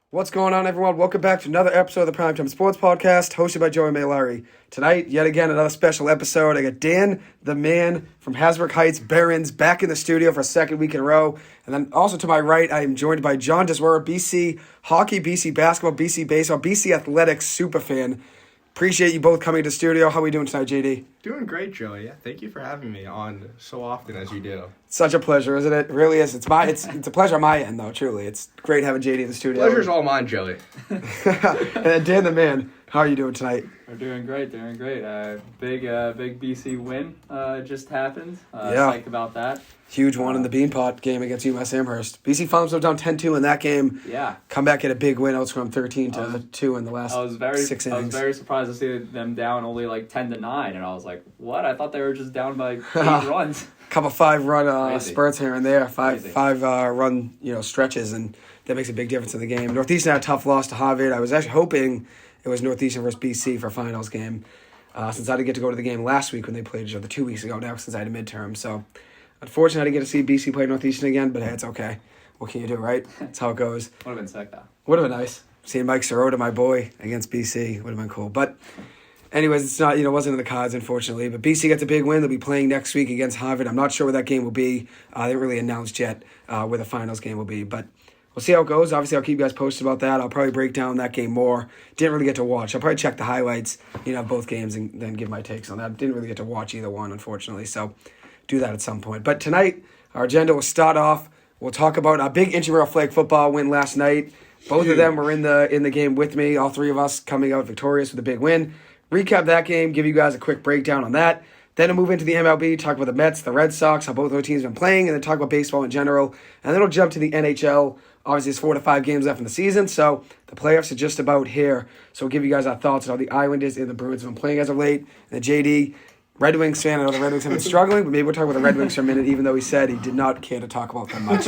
What's going on, everyone? Welcome back to another episode of the Primetime Sports Podcast, hosted by Joey Maylari. Tonight, yet again, another special episode. I got Dan, the man from Hasbrouck Heights, Behrens, back in the studio for a second week in a row. And then also to my right, I am joined by John Dziwura, BC hockey, BC basketball, BC baseball, BC athletics superfan. Appreciate you both coming to the studio. How are we doing tonight, JD? Doing great, Joey. Yeah, thank you for having me on so often as you do. Such a pleasure, isn't it? It really is. It's a pleasure on my end, though, truly. It's great having JD in the studio. Pleasure's all mine, Joey. And then Dan, the man, how are you doing tonight? We're doing great. Big BC win just happened. Yeah. Psyched about that. Huge one in the Beanpot game against UMass Amherst. BC found themselves down 10-2 in that game. Yeah. Come back at a big win, outscored 13-2 in the last 6 innings. I was very surprised to see them down only like 10-9, and I was like, what? I thought they were just down by 8 runs. Couple 5-run spurts here and there, five run stretches, and that makes a big difference in the game. Northeastern had a tough loss to Harvard. I was actually hoping it was Northeastern versus BC for a finals game, since I didn't get to go to the game last week when they played each other 2 weeks ago now since I had a midterm. So unfortunately, I didn't get to see BC play Northeastern again, but hey, it's okay. What can you do, right? That's how it goes. Would have been sick, though. Would have been nice. Seeing Mike Sirota, my boy, against BC would have been cool. But anyways, it's not, wasn't in the cards, unfortunately. But BC gets a big win. They'll be playing next week against Harvard. I'm not sure where that game will be. They haven't really announced yet where the finals game will be. But we'll see how it goes. Obviously, I'll keep you guys posted about that. I'll probably break down that game more. Didn't really get to watch. I'll probably check the highlights, both games, and then give my takes on that. Didn't really get to watch either one, unfortunately. So do that at some point. But tonight, our agenda will start off. We'll talk about a big intramural flag football win last night. Both of them were in the game with me. All three of us coming out victorious with a big win. Recap that game, give you guys a quick breakdown on that. Then we'll move into the MLB, talk about the Mets, the Red Sox, how both those teams have been playing, and then talk about baseball in general. And then we'll jump to the NHL. Obviously, there's 4 to 5 games left in the season, so the playoffs are just about here. So we'll give you guys our thoughts on how the Islanders and the Bruins have been playing as of late. And JD, Red Wings fan, I know the Red Wings have been struggling, but maybe we'll talk about the Red Wings for a minute, even though he said he did not care to talk about them much.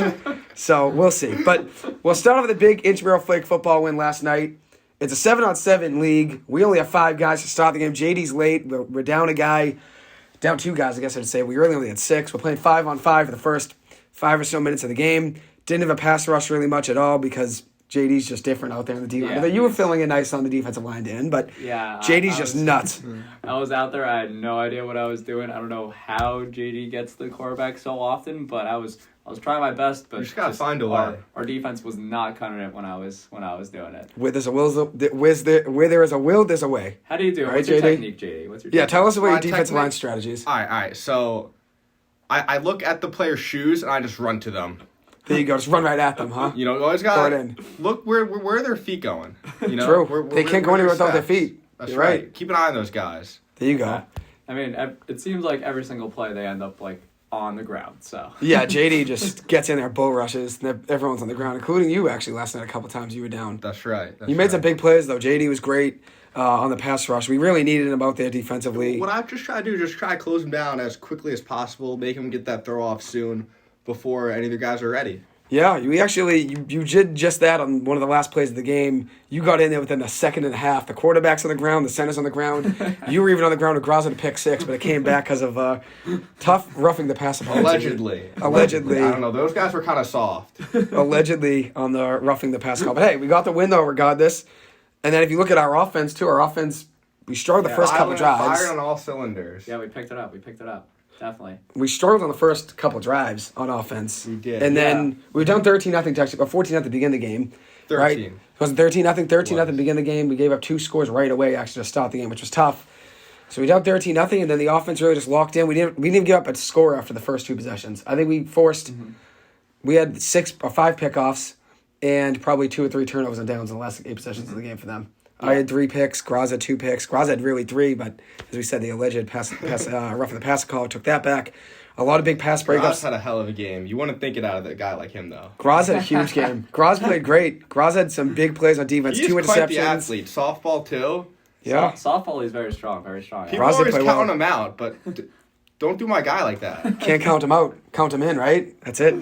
So we'll see. But we'll start off with a big intramural flag football win last night. It's a 7-on-7 league. We only have 5 guys to start the game. JD's late. We're down 2 guys, I guess I'd say. We really only had 6. We're playing 5-on-5 for the first 5 or so minutes of the game. Didn't have a pass rush really much at all because JD's just different out there in the D line. Yeah, you were filling in nice on the defensive line, Dan, but yeah, JD's just nuts. I was out there. I had no idea what I was doing. I don't know how JD gets the quarterback so often, but I was trying my best. But you just gotta find a way. Our defense was not cutting it when I was doing it. Where there is a will, there's a way. How do you do it? Right, What's your JD? technique, JD? What's your technique? Tell us about your My defensive technique? line strategies. All right. So I look at the player's shoes and I just run to them. There you go. Just run right at them, huh? You always Throw it gotta in. look where are their feet going. True. They can't go anywhere without their feet. That's You're right. right. Keep an eye on those guys. There you go. I mean, it seems like every single play they end up like on the ground. So Yeah, JD just gets in there, bull rushes. And everyone's on the ground, including you actually last night. A couple times you were down. That's right. You made some big plays though. JD was great on the pass rush. We really needed him out there defensively. What I've just tried to do is just try to close him down as quickly as possible, make him get that throw off soon before any of the guys are ready. Yeah, you did just that on one of the last plays of the game. You got in there within a second and a half. The quarterback's on the ground, the center's on the ground. You were even on the ground with Graza to pick 6, but it came back because of tough roughing the passer. Allegedly. I don't know. Those guys were kind of soft. Allegedly on the roughing the pass call. But hey, we got the win though, regardless. And then if you look at our offense too, we struggled the first couple drives. Fired on all cylinders. yeah, we picked it up. Definitely. We struggled on the first couple drives on offense. We did. And then we were down 13-0 to actually, or 14-0 to begin the game. 13. Right? It wasn't 13-0. 13-0 to begin the game. We gave up 2 scores right away actually to start the game, which was tough. So we down 13-0, and then the offense really just locked in. We didn't give up a score after the first 2 possessions. I think we forced, we had 6 or 5 pickoffs and probably 2 or 3 turnovers and downs in the last 8 possessions of the game for them. I had 3 picks. Graza had 2 picks. Graza had really 3, but as we said, the alleged roughing the passer call took that back. A lot of big pass breakups. Graz had a hell of a game. You wouldn't think it out of a guy like him, though. Graz had a huge game. Graz played great. Graz had some big plays on defense. He's 2 interceptions. quite the athlete. Softball, too. Yeah. Softball is very strong. People Graz always play count well. him out, but don't do my guy like that. Can't count him out. Count him in, right? That's it.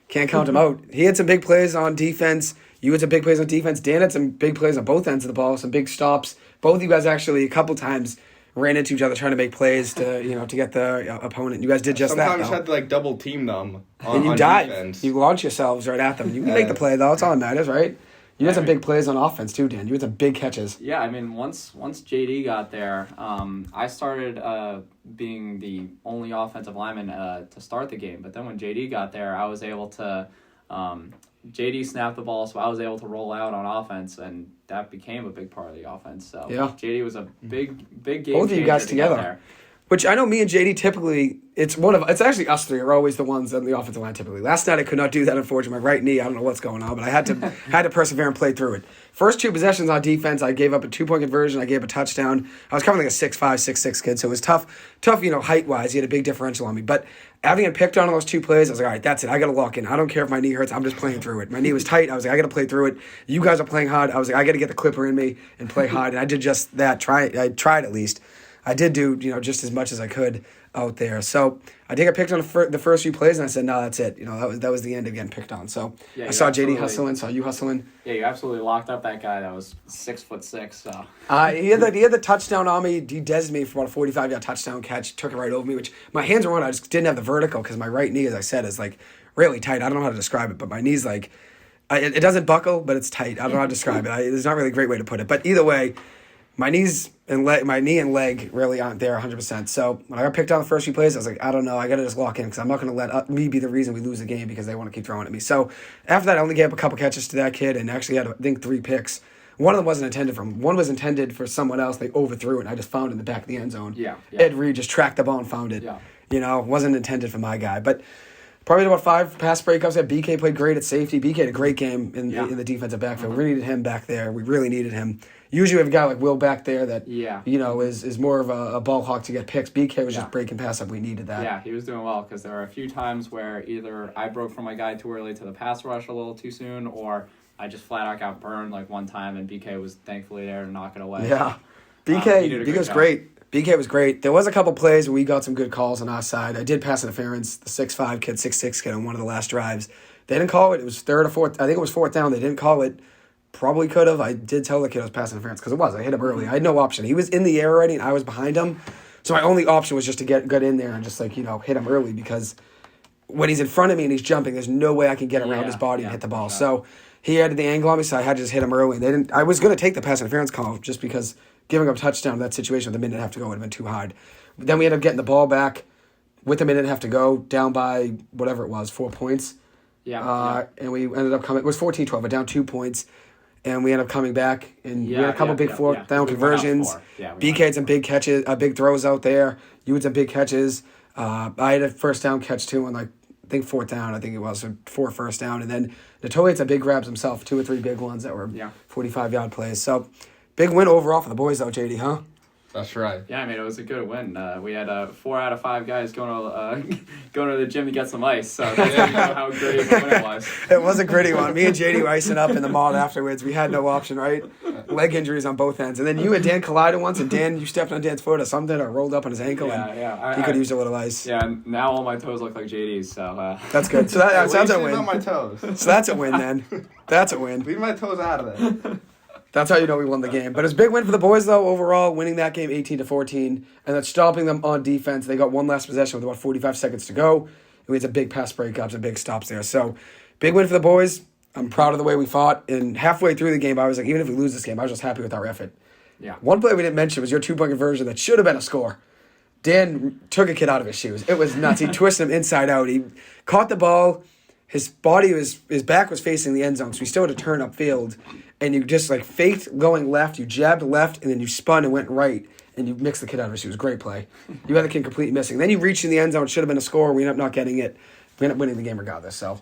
Can't count him out. He had some big plays on defense. You had some big plays on defense. Dan had some big plays on both ends of the ball, some big stops. Both of you guys actually a couple times ran into each other trying to make plays to get the opponent. You guys did just Sometimes that. Sometimes you had to double team them on, and you on dive. defense. You launch yourselves right at them. You can make the play though. That's all that matters, right? You had some big plays on offense too, Dan. You had some big catches. Yeah, I mean, once JD got there, I started being the only offensive lineman to start the game. But then when JD got there, I was able to JD snapped the ball, so I was able to roll out on offense, and that became a big part of the offense. So yeah. JD was a big game. Both of you guys together. Which I know me and JD typically, it's actually us three are always the ones on the offensive line typically. Last night I could not do that, unfortunately. My right knee, I don't know what's going on, but I had to persevere and play through it. First 2 possessions on defense, I gave up a 2-point conversion. I gave a touchdown. I was covering like a 6'5", 6'6" kid, so it was tough, height-wise. He had a big differential on me. But having it picked on those 2 plays, I was like, all right, that's it. I got to lock in. I don't care if my knee hurts. I'm just playing through it. My knee was tight. I was like, I got to play through it. You guys are playing hard. I was like, I got to get the clipper in me and play hard. And I did just that. I tried at least. I did do, just as much as I could out there. So I think I picked on the first few plays, and I said, no, that's it. That was the end of getting picked on. So I saw JD hustling, saw you hustling. Yeah, you absolutely locked up that guy that was 6'6". So he had the touchdown on me. He dezzed me for about a 45-yard touchdown catch, took it right over me, which my hands were on. I just didn't have the vertical because my right knee, as I said, is like really tight. I don't know how to describe it, but my knee's like, it doesn't buckle, but it's tight. I don't know how to describe it. There's not really a great way to put it. But either way, my knee and leg really aren't there 100%. So when I got picked on the first few plays, I was like, I don't know. I got to just lock in because I'm not going to let me be the reason we lose the game because they want to keep throwing at me. So after that, I only gave up a couple catches to that kid and actually had, I think, 3 picks. One of them wasn't intended for him. One was intended for someone else. They overthrew it, and I just found it in the back of the end zone. Yeah. Ed Reed just tracked the ball and found it. Yeah. It wasn't intended for my guy. But probably about 5 pass breakups. BK played great at safety. BK had a great game in the defensive backfield. We needed him back there. We really needed him. Usually we have a guy like Will back there that, is more of a ball hawk to get picks. BK was just breaking pass up. We needed that. Yeah, he was doing well because there were a few times where either I broke from my guy too early to the pass rush a little too soon, or I just flat out got burned like one time, and BK was thankfully there to knock it away. Yeah. BK was great. BK was great. There was a couple plays where we got some good calls on our side. I did pass interference, the 6'5" kid, 6'6" kid on one of the last drives. They didn't call it. It was 3rd or 4th. I think it was 4th down. They didn't call it. Probably could have. I did tell the kid I was pass interference because it was. I hit him early. I had no option. He was in the air already, and I was behind him. So my only option was just to get in there and just hit him early because when he's in front of me and he's jumping, there's no way I can get around his body and hit the ball. So he had the angle on me, so I had to just hit him early. I was going to take the pass interference call just because giving up a touchdown in that situation with a minute and a half to go would have been too hard. But then we ended up getting the ball back with a minute and a half to go, down by whatever it was, 4 points. And we ended up coming. It was 14-12, but down 2 points. And we ended up coming back, and we had a couple big fourth down conversions. BK had some big catches, big throws out there. You had some big catches. I had a first down catch too on I think 4th down. I think it was 4 first down, and then Natoli had some big grabs himself, 2 or 3 big ones that were 45-yard plays. So big win overall for the boys, though, JD, huh? That's right. Yeah, I mean, it was a good win. We had 4 out of 5 guys going to the gym to get some ice, so that's how gritty of a win it was. It was a gritty one. Me and JD were icing up in the mall afterwards. We had no option, right? Leg injuries on both ends. And then you and Dan collided once, and you stepped on Dan's foot or something, or rolled up on his ankle, he could use a little ice. Yeah, and now all my toes look like JD's, so... That's good. So that sounds a win. On my toes. So that's a win, then. That's a win. Leave my toes out of it. That's how you know we won the game. But it was a big win for the boys, though, overall, winning that game 18-14, and then stopping them on defense. They got one last possession with about 45 seconds to go, and we had some big pass breakups and big stops there. So, big win for the boys. I'm proud of the way we fought, and halfway through the game, I was like, even if we lose this game, I was just happy with our effort. Yeah. One play we didn't mention was your 2-point conversion that should have been a score. Dan took a kid out of his shoes. It was nuts. He twisted him inside out. He caught the ball. His back was facing the end zone, so he still had to turn upfield. And you just faked going left, you jabbed left, and then you spun and went right, and you mixed the kid out of his shoes. Great play. You had the kid completely missing. Then you reached in the end zone, it should have been a score. We ended up not getting it. We ended up winning the game regardless. So,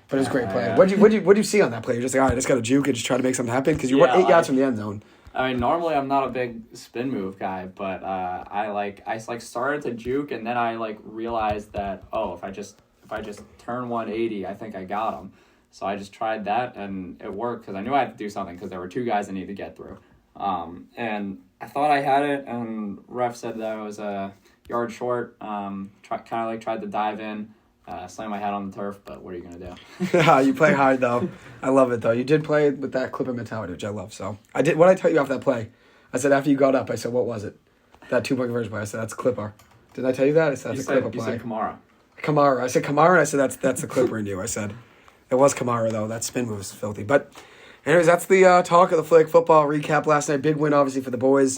but it was a great play. What'd you see on that play? You're just like, all right, I just got to juke and just try to make something happen because you were 8 yards from the end zone. I mean, normally I'm not a big spin move guy, but I started to juke, and then I realized that if I just turn 180, I think I got him. So I just tried that, and it worked because I knew I had to do something because there were 2 guys I needed to get through. And I thought I had it, and ref said that I was a yard short. Tried to dive in, slam my head on the turf, but what are you going to do? You play hard, though. I love it, though. You did play with that clipper mentality, which I love. So I did. What did I tell you after that play? I said, after you got up, I said, what was it? That 2-point conversion play. I said, that's a clipper. Did I tell you that? I said, that's a clipper play. You said Kamara. Kamara. I said Kamara, and I said, that's the clipper in you. I said. It was Kamara, though. That spin move was filthy. But Anyways, that's the talk of the flag football recap last night. Big win, obviously, for the boys.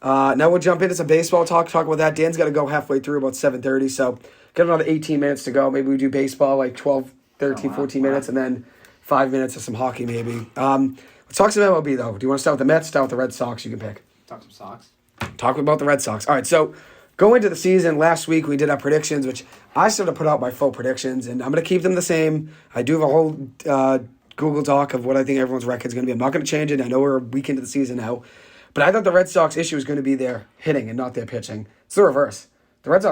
Now we'll jump into some baseball talk about that. Dan's got to go halfway through, about 7:30, so got another 18 minutes to go. Maybe we do baseball like 12, 13, 14 minutes, and then 5 minutes of some hockey maybe. Let's talk some MLB, though. Do you want to start with the Mets? Start with the Red Sox? You can pick. Talk some Sox. Talk about the Red Sox. All right, so go into the season. Last week we did our predictions, which I still have to put out my full predictions, and I'm going to keep them the same. I do have a whole Google Doc of what I think everyone's record is going to be. I'm not going to change it. I know we're a week into the season now, but I thought the Red Sox issue was going to be their hitting and not their pitching. It's the reverse. The Red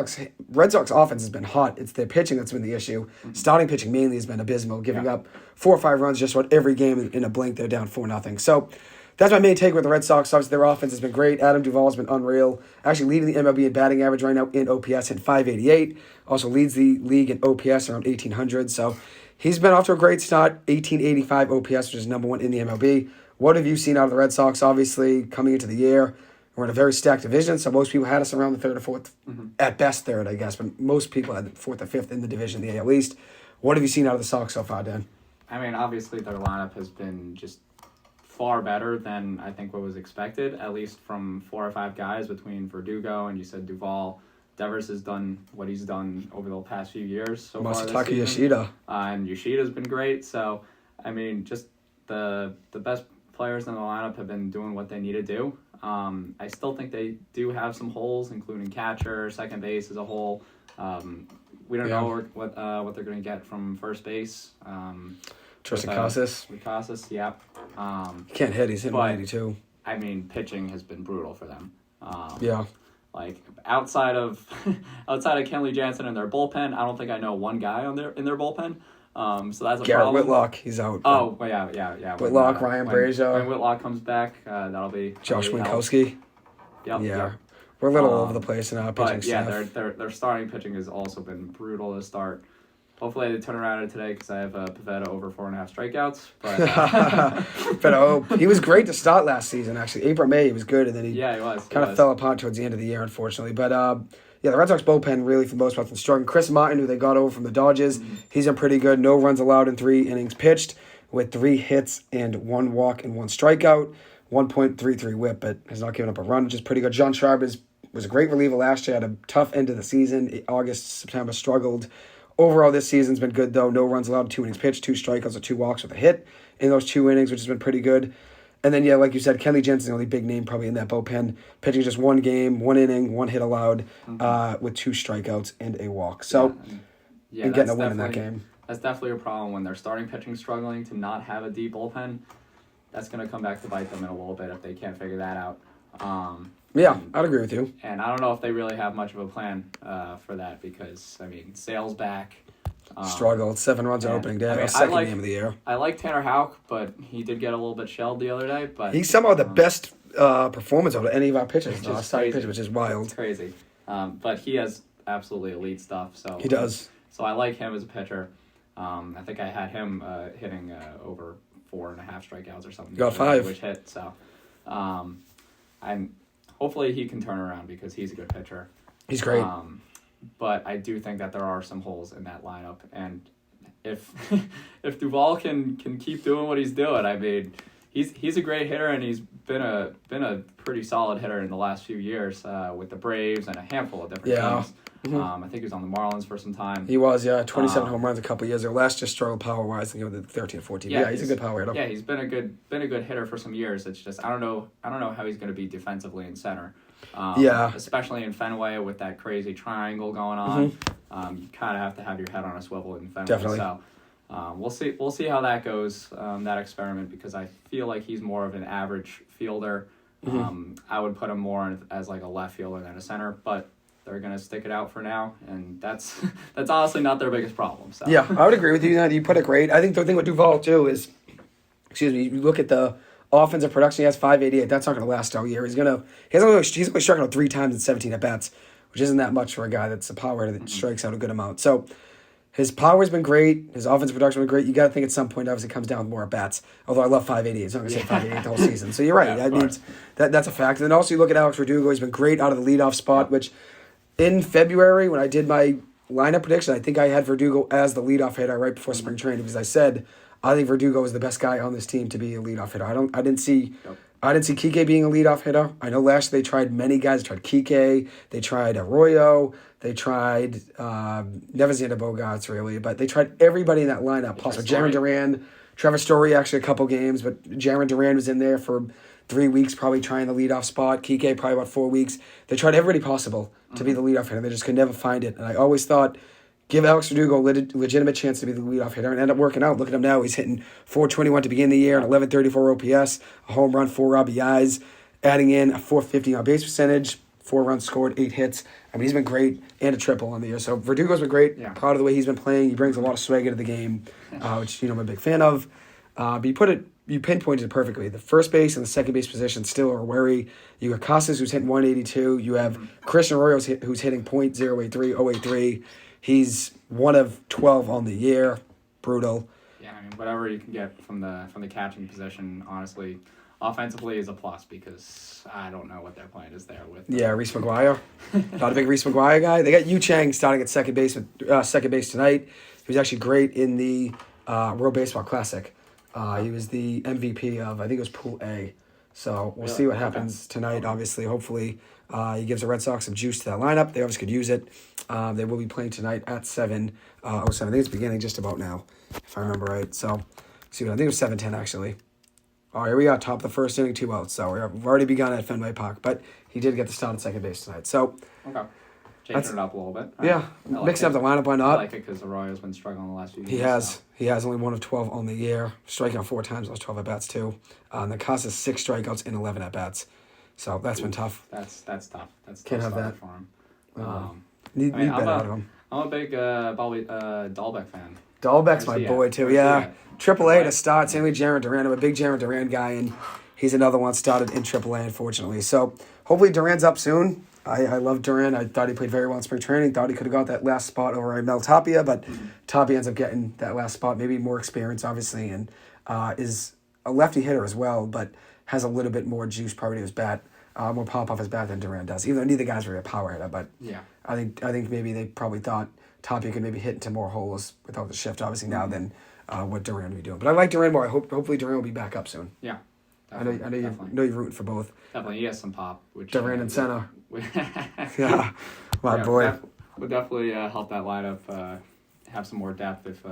Sox offense has been hot. It's their pitching that's been the issue. Starting pitching mainly has been abysmal, giving up 4 or 5 runs just about every game in a blink. They're down 4-0. So that's my main take with the Red Sox. Obviously, their offense has been great. Adam Duvall has been unreal. Actually leading the MLB in batting average right now in OPS at 588. Also leads the league in OPS around 1,800. So he's been off to a great start. 1885 OPS, which is number 1 in the MLB. What have you seen out of the Red Sox? Obviously, coming into the year, we're in a very stacked division, so most people had us around the 3rd or 4th. At best 3rd, I guess, but most people had the 4th or 5th in the division, the AL East. What have you seen out of the Sox so far, Dan? I mean, obviously their lineup has been just far better than I think what was expected, at least from 4 or 5 guys between Verdugo and you said Duvall. Devers has done what he's done over the past few years so far this season. Yoshida. And Yoshida's been great. So, I mean, just the best players in the lineup have been doing what they need to do. I still think they do have some holes, including catcher, second base as a whole. We don't know what they're going to get from first base. Tristan Casas. Yeah. He can't hit. He's hitting 182. I mean, pitching has been brutal for them. Like outside of Kenley Jansen and their bullpen, I don't think I know one guy in their bullpen. So that's a Garrett problem. Whitlock, he's out. Oh, well, yeah. Whitlock, Ryan Brazier. When Whitlock comes back, that'll be Josh Winkowski. Yep. We're a little all over the place in our pitching staff. But their starting pitching has also been brutal to start. Hopefully they turn around today because I have Pivetta over 4.5 strikeouts. But he was great to start last season, actually. April, May, he was good, and then he was. Kind of fell apart towards the end of the year, unfortunately. But the Red Sox bullpen really, for the most part, has been strong. Chris Martin, who they got over from the Dodgers, he's been pretty good. No runs allowed in 3 innings pitched, with 3 hits and 1 walk and 1 strikeout. 1.33 whip, but has not given up a run, which is pretty good. John Sharp was a great reliever last year, had a tough end of the season. August, September struggled. Overall, this season's been good, though. No runs allowed, 2 innings pitched, 2 strikeouts, or 2 walks with a hit in those 2 innings, which has been pretty good. And then, like you said, Kenley Jensen's the only big name probably in that bullpen. Pitching just 1 game, 1 inning, 1 hit allowed, with 2 strikeouts and a walk. So, and getting a win in that game. That's definitely a problem when their starting pitching struggling to not have a deep bullpen. That's going to come back to bite them in a little bit if they can't figure that out. I'd agree with you. And I don't know if they really have much of a plan for that because, I mean, Sale's back. Struggled. 7 runs on opening day. Second game of the year. I like Tanner Houck, but he did get a little bit shelled the other day. But he's somehow the best performance out of any of our pitchers. Which is wild. It's crazy. But he has absolutely elite stuff. So he does. So I like him as a pitcher. I think I had him hitting over 4.5 strikeouts or something. Got 5. Which hit. So hopefully he can turn around because he's a good pitcher. He's great. But I do think that there are some holes in that lineup, and if Duvall can keep doing what he's doing, I mean, he's a great hitter, and he's been a pretty solid hitter in the last few years with the Braves and a handful of different teams. I think he was on the Marlins for some time. He was, 27 home runs a couple years ago. Last just struggled power wise, with the 13, 14. Yeah, he's a good power hitter. Yeah, he's been a good hitter for some years. It's just I don't know how he's going to be defensively in center. Especially in Fenway with that crazy triangle going on. You kind of have to have your head on a swivel in Fenway. Definitely. So we'll see how that goes, that experiment, because I feel like he's more of an average fielder. I would put him more as like a left fielder than a center, but they're going to stick it out for now, and that's honestly not their biggest problem. So. Yeah, I would agree with you. You put it great. I think the thing with Duvall, too, is, you look at the offensive production. He has 588. That's not going to last all year. He's only struck out 3 times in 17 at-bats, which isn't that much for a guy that's a power that strikes out a good amount. So his power's been great. His offensive production has been great. You got to think at some point, obviously, it comes down with more at-bats. Although I love 588. It's not going to say 588 the whole season. So you're right. That means that's a fact. And then also you look at Alex Verdugo. He's been great out of the leadoff spot, which in February when I did my lineup prediction, I think I had Verdugo as the leadoff hitter right before spring training because I said I think Verdugo is the best guy on this team to be a leadoff hitter. I didn't see Kike being a leadoff hitter. I know last year they tried many guys. They tried Kike, they tried Arroyo, they tried never Xander Bogaerts really, but they tried everybody in that lineup. Plus Jaron Duran, Trevor Story actually a couple games, but Jaron Duran was in there for 3 weeks probably trying the leadoff spot. Kike probably about 4 weeks. They tried everybody possible to be the leadoff hitter. They just could never find it. And I always thought, give Alex Verdugo a legitimate chance to be the leadoff hitter, and end up working out. Look at him now. He's hitting .421 to begin the year, an 11.34 OPS, a home run, 4 RBIs, adding in a .450 on base percentage, 4 runs scored, 8 hits. I mean, he's been great, and a triple on the year. So Verdugo's been great. Yeah. Proud of the way he's been playing. He brings a lot of swagger to the game, which I'm a big fan of. But you pinpointed it perfectly. The first base and the second base position still are wary. You got Casas, who's hitting 182. You have Christian Arroyo, who's hitting .083, 083. He's 1 of 12 on the year. Brutal. Yeah, I mean, whatever you can get from the catching position, honestly, offensively is a plus because I don't know what their plan is there with. Reese McGuire. Not a big Reese McGuire guy. They got Yu Chang starting at second base tonight. He was actually great in the World Baseball Classic. He was the MVP of, I think it was Pool A. So we'll see what happens tonight. Obviously, hopefully, he gives the Red Sox some juice to that lineup. They obviously could use it. They will be playing tonight at 7:07. I think it's beginning just about now, if I remember right. So, see, I think it was 7:10 actually. All right, here we are, top of the first inning, 2 outs. So we've already begun at Fenway Park, but he did get the start at second base tonight. So, changing it up a little bit. Mixing up the lineup, why not? I like it because Arroyo's been struggling the last few games. He has only 1 of 12 on the year, striking out 4 times, lost 12 at-bats too. And the Casas 6 strikeouts in 11 at-bats. So that's been tough. That's tough. That's Can't have that for him. Need better out of him. I'm a big Dahlbeck fan. Dahlbeck's my boy too. Yeah, AAA to start. Same with Jaron Duran. I'm a big Jaron Duran guy, and he's another one started in AAA, unfortunately. So hopefully Duran's up soon. I love Duran. I thought he played very well in spring training. Thought he could have got that last spot over Mel Tapia, but Tapia ends up getting that last spot. Maybe more experience, obviously, and is a lefty hitter as well, but has a little bit more juice probably to his bat, more pop off his bat than Duran does. Even though neither guy's really a power hitter, but I think maybe they probably thought Tapia could maybe hit into more holes without the shift, obviously now than what Duran would be doing. But I like Duran more. Hopefully Duran will be back up soon. Yeah. I know you're rooting for both. Definitely, he has some pop. Duran and center. Yeah, my boy. Would definitely help that lineup have some more depth if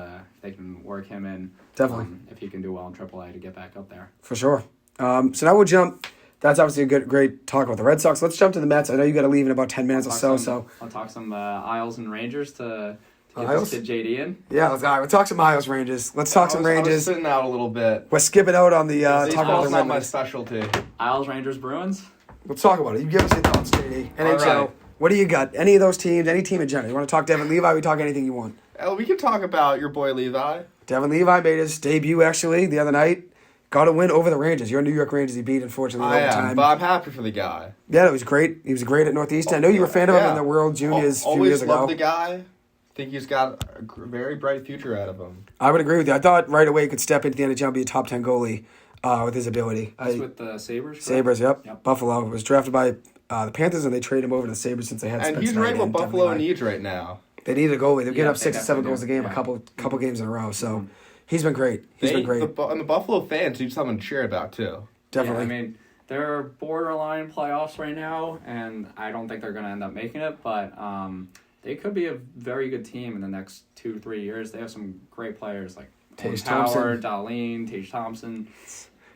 they can work him in. Definitely. If he can do well in AAA to get back up there. For sure. So now we'll jump. That's obviously a great talk about the Red Sox. Let's jump to the Mets. I know you got to leave in about 10 minutes or so. So I'll talk some Isles and Rangers to get JD in. Yeah, we'll talk some Isles Rangers. Let's talk some Rangers. I was sitting out a little bit. We're skipping out on the talk about the not my specialty. Isles, Rangers, Bruins. Let's talk about it. You give us your thoughts, JD. NHL. Right. What do you got? Any of those teams? Any team in general? You want to talk Devin Levi? We talk anything you want. We can talk about your boy Levi. Devin Levi made his debut actually the other night. Got a win over the Rangers. Your New York Rangers he beat, unfortunately, in overtime. But I'm happy for the guy. Yeah, it was great. He was great at Northeastern. I know you were a fan of him in the World Juniors a few years ago. Always loved the guy. Think he's got a very bright future out of him. I would agree with you. I thought right away he could step into the NHL and be a top 10 goalie with his ability. That's with the Sabres? Sabres, yep. Buffalo was drafted by the Panthers, and they traded him over to the Sabres since they had And he's right what Buffalo needs right now. They need a goalie. They're getting up 6 or 7 goals a game, a couple games in a row. So he's been great. And the Buffalo fans need someone to cheer about, too. Definitely. Yeah, I mean, they're borderline playoffs right now, and I don't think they're going to end up making it, but they could be a very good team in the next 2-3 years. They have some great players like Tage Thompson, Darlene, Tage Thompson.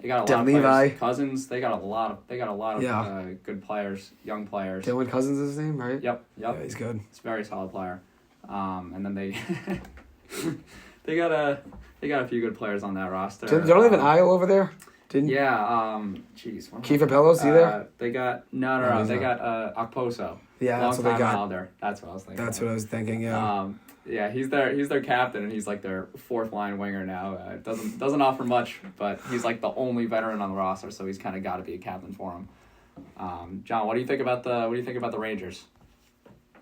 They got a lot of Levi. players. Cousins. They got a lot of good players, young players. Dylan Cousins is his name, right? Yep. Yeah, he's good. He's a very solid player. And then they they got a few good players on that roster. Don't they have an Isle over there? Yeah. Kiefer Bellows, you there? They got no. They got Okposo. Yeah, that's what they got. Islander. That's what I was thinking. That's what I was thinking. Yeah. Yeah, he's their captain, and he's like their fourth line winger now. Doesn't offer much, but he's like the only veteran on the roster, so he's kind of got to be a captain for him. John, what do you think about the Rangers?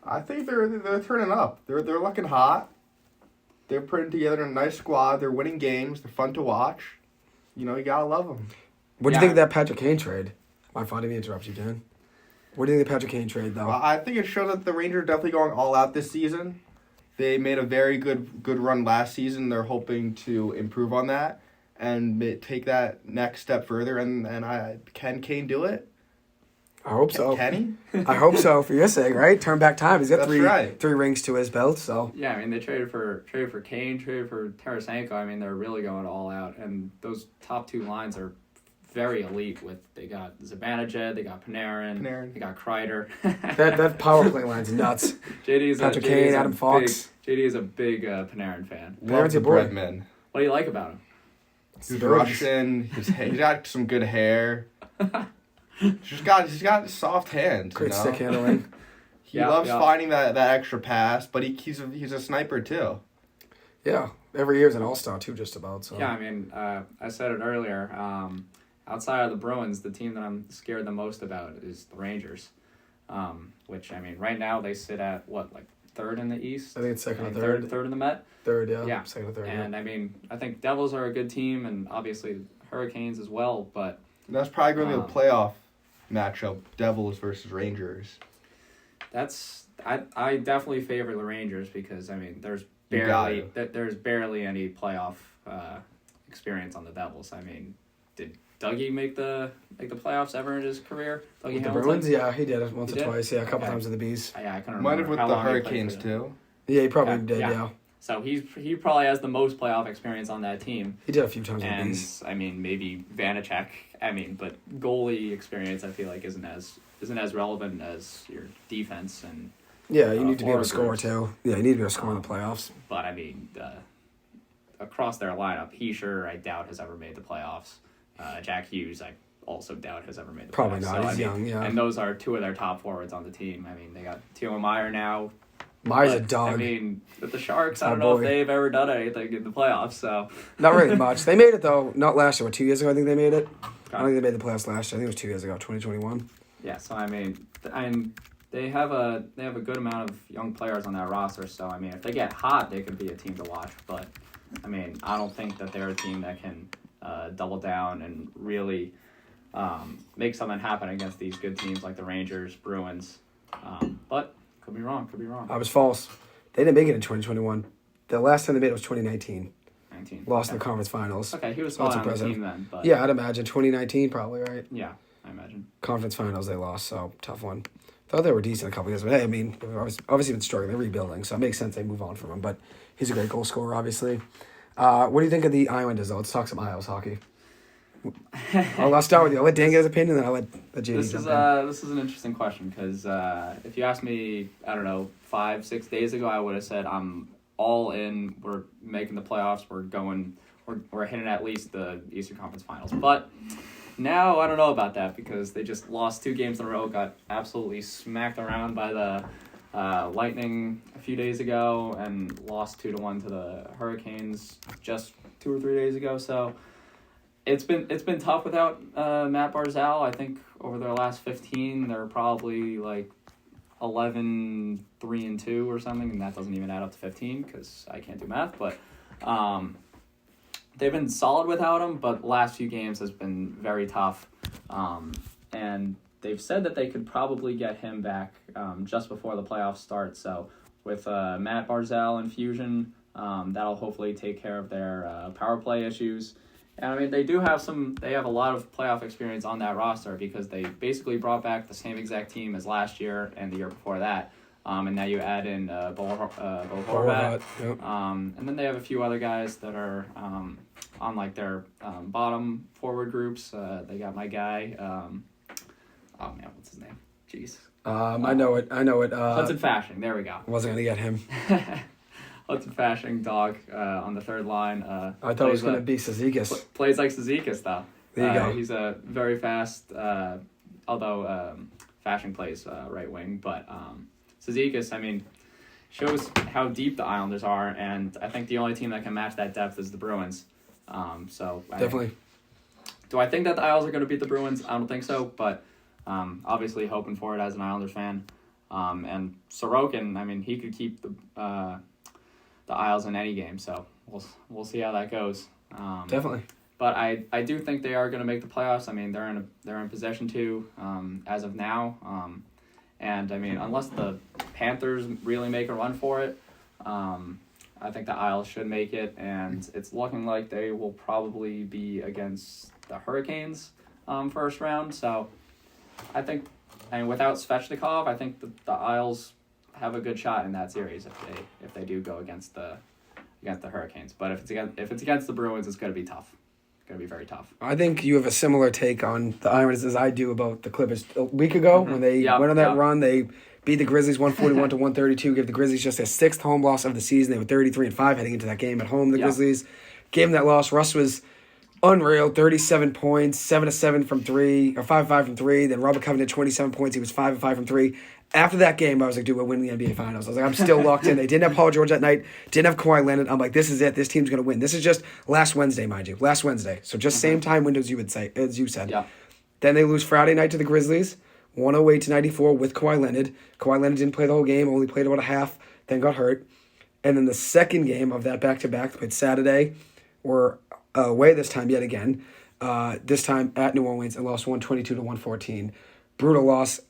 I think they're turning up. They're looking hot. They're putting together a nice squad. They're winning games. They're fun to watch. You gotta love them. What do you think of that Patrick Kane trade? My fault, I didn't interrupt you, Dan. What do you think of the Patrick Kane trade, though? Well, I think it shows that the Rangers are definitely going all out this season. They made a very good run last season. They're hoping to improve on that and take that next step further. And can Kane do it? I hope so. Can he? I hope so, for your sake, right? Turn back time. He's got That's three rings to his belt, so. Yeah, I mean, they traded for Kane, traded for Tarasenko. I mean, they're really going all out. And those top two lines are very elite. They got Zibanejad, they got Panarin. They got Kreider. that power play line's nuts. Patrick Kane, Adam Fox. JD is a big Panarin fan. Love the Breadman. What do you like about him? He's Russian. He's got some good hair. He's got soft hands. Great stick handling. He loves finding that extra pass, but he's a sniper too. Yeah, every year's an all-star too, just about. So. Yeah, I mean, I said it earlier. Outside of the Bruins, the team that I'm scared the most about is the Rangers. Which, I mean, right now they sit at third in the East. I think it's second or third. Third in the Met. Third, yeah. Yeah. Second or third. And I mean, I think Devils are a good team, and obviously Hurricanes as well. But that's probably going to be a playoff matchup: Devils versus Rangers. I definitely favor the Rangers because I mean there's barely any playoff experience on the Devils. I mean, did Dougie make the playoffs ever in his career? Dougie with Hamilton? The Bruins, yeah, he did it once or twice. Yeah, a couple times with the Bees. Yeah, I couldn't Might remember. have with the Hurricanes too. Yeah, he probably did. Yeah. So he probably has the most playoff experience on that team. He did a few times with the And Bees. I mean, maybe Vanacek. I mean, but goalie experience, I feel like isn't as relevant as your defense and. Yeah, you need to be able to score groups. too. Yeah, you need to be able to score in the playoffs. But I mean, across their lineup, Heischer, I doubt has ever made the playoffs. Jack Hughes, I also doubt has ever made the Probably playoffs. not. So, He's young, yeah. And those are two of their top forwards on the team. I mean, they got Timo Meier now. Meyer's a dog. I mean, with the Sharks, I Oh, don't know boy. if they've ever done anything in the playoffs. So Not really much. They made it though. Not last year. 2 years ago, I think they made it. I don't think they made the playoffs last year. I think it was 2 years ago, 2021. yeah, so I mean, they have a good amount of young players on that roster. So I mean, if they get hot, they could be a team to watch. But I mean, I don't think that they're a team that can double down and really make something happen against these good teams like the Rangers, Bruins. But could be wrong. I was false. They didn't make it in 2021. The last time they made it was 2019. 19. Lost in the conference finals. Okay, he was So that's probably on the impressive. team then. But Yeah, I'd imagine 2019 probably, right? yeah, I imagine. Conference finals they lost, so tough one. Thought they were decent a couple years, but hey, I mean, they've obviously been struggling. They're rebuilding, so it makes sense they move on from him. But he's a great goal scorer, obviously. What do you think of the Islanders, though? Let's talk some Isles hockey. I'll start with you. I'll let Dan get his opinion, then I'll let JD This jump is an interesting question because if you asked me, I don't know, 5-6 days ago, I would have said I'm all in. We're making the playoffs. We're hitting at least the Eastern Conference Finals. But now I don't know about that because they just lost 2 games in a row. Got absolutely smacked around by the Lightning a few days ago and lost 2-1 to the Hurricanes just 2 or 3 days ago. So. It's been tough without Matt Barzal. I think over their last 15, they're probably like 11-3-2 or something, and that doesn't even add up to 15 because I can't do math. But they've been solid without him, but the last few games has been very tough. And they've said that they could probably get him back just before the playoffs start. So with Matt Barzal infusion, that'll hopefully take care of their power play issues. And I mean, they have a lot of playoff experience on that roster because they basically brought back the same exact team as last year and the year before that. And now you add in Bo Horvat. Yep. And then they have a few other guys that are on like their bottom forward groups. They got my guy. Oh man, what's his name? Jeez. I know it. Hudson Fasching. There we go. Wasn't going to get him. Hudson Fasching, dog, on the third line. I thought it was going to be Cizikas. Plays like Cizikas, though. There you go. He's a very fast, although Fasching plays right wing. But Cizikas, I mean, shows how deep the Islanders are, and I think the only team that can match that depth is the Bruins. Definitely. Do I think that the Isles are going to beat the Bruins? I don't think so, but obviously hoping for it as an Islanders fan. And Sorokin, I mean, he could keep the Isles in any game, so we'll see how that goes. Definitely. But I do think they are going to make the playoffs. I mean, they're in possession to as of now. And I mean, unless the Panthers really make a run for it, I think the Isles should make it, and it's looking like they will probably be against the Hurricanes first round. So I think, without Svechnikov, I think the Isles have a good shot in that series if they do go against the Hurricanes. But if it's against the Bruins, it's going to be tough. It's going to be very tough. I think you have a similar take on the Islanders as I do about the Clippers. A week ago, when they went on that run, they beat the Grizzlies 141-132, gave the Grizzlies just their 6th home loss of the season. They were 33-5 heading into that game at home. The Grizzlies gave them that loss. Russ was unreal, 37 points, 7-7 from 3, or 5-5 from 3. Then Robert Covington, 27 points. He was 5-5 from 3. After that game, I was like, dude, we're winning the NBA Finals. I was like, I'm still locked in. They didn't have Paul George that night. Didn't have Kawhi Leonard. I'm like, this is it. This team's going to win. This is just last Wednesday, mind you. Last Wednesday. So just same time windows as you said. Yeah. Then they lose Friday night to the Grizzlies, 108-94 with Kawhi Leonard. Kawhi Leonard didn't play the whole game, only played about a half, then got hurt. And then the second game of that back-to-back, they played Saturday, were away this time yet again. This time at New Orleans and lost 122-114. Brutal loss.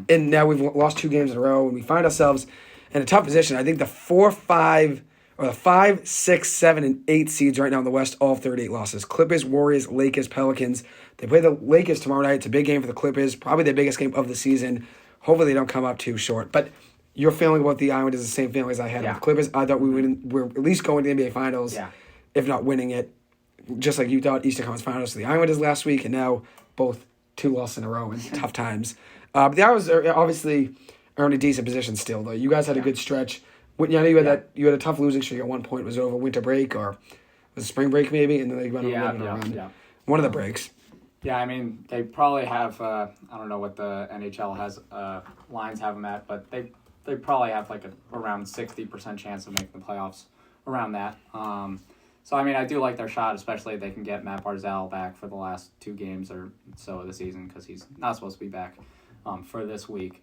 And now we've lost 2 games in a row, and we find ourselves in a tough position. I think the 4, 5, or the 5, 6, 7, and 8 seeds right now in the West, all 38 losses. Clippers, Warriors, Lakers, Pelicans. They play the Lakers tomorrow night. It's a big game for the Clippers, probably their biggest game of the season. Hopefully they don't come up too short. But your feeling about the Islanders is the same feeling as I had with the Clippers. I thought we're at least going to the NBA Finals, if not winning it. Just like you thought, Eastern Conference Finals to the Islanders last week, and now both 2 losses in a row in tough times. But the Islanders are obviously in a decent position still, though. You guys had a good stretch. I know you had you had a tough losing streak at one point. Was it over winter break or was it spring break maybe? And then they went on a run. Yeah. One of the breaks. Yeah, I mean, they probably have, I don't know what the NHL has, lines have them at, but they probably have like around 60% chance of making the playoffs, around that. So, I mean, I do like their shot, especially if they can get Matt Barzal back for the last 2 games or so of the season, because he's not supposed to be back for this week.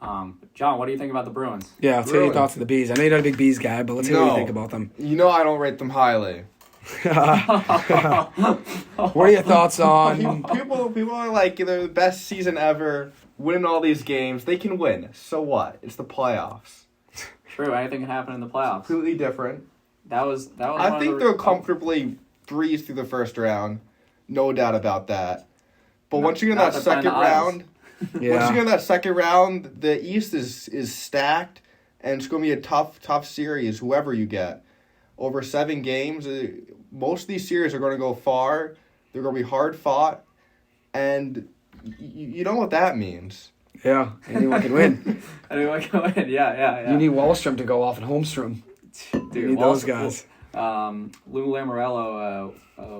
John, what do you think about the Bruins? Yeah, I'll tell you your thoughts on the Bees. I know you're not a big Bees guy, but let's hear what you think about them. You know I don't rate them highly. What are your thoughts on... People are like, they're the best season ever, winning all these games. They can win. So what? It's the playoffs. True, anything can happen in the playoffs. Completely different. That was. I think they're comfortably 3 through the first round. No doubt about that. But once you get in that second round... Once you get in that second round, the East is stacked, and it's going to be a tough series, whoever you get. Over 7 games, most of these series are going to go far. They're going to be hard fought, and you know what that means. Yeah, anyone can win. Anyone can win, yeah. You need Wallstrom to go off and Holmstrom. Dude, you need those guys. Lou Lamoriello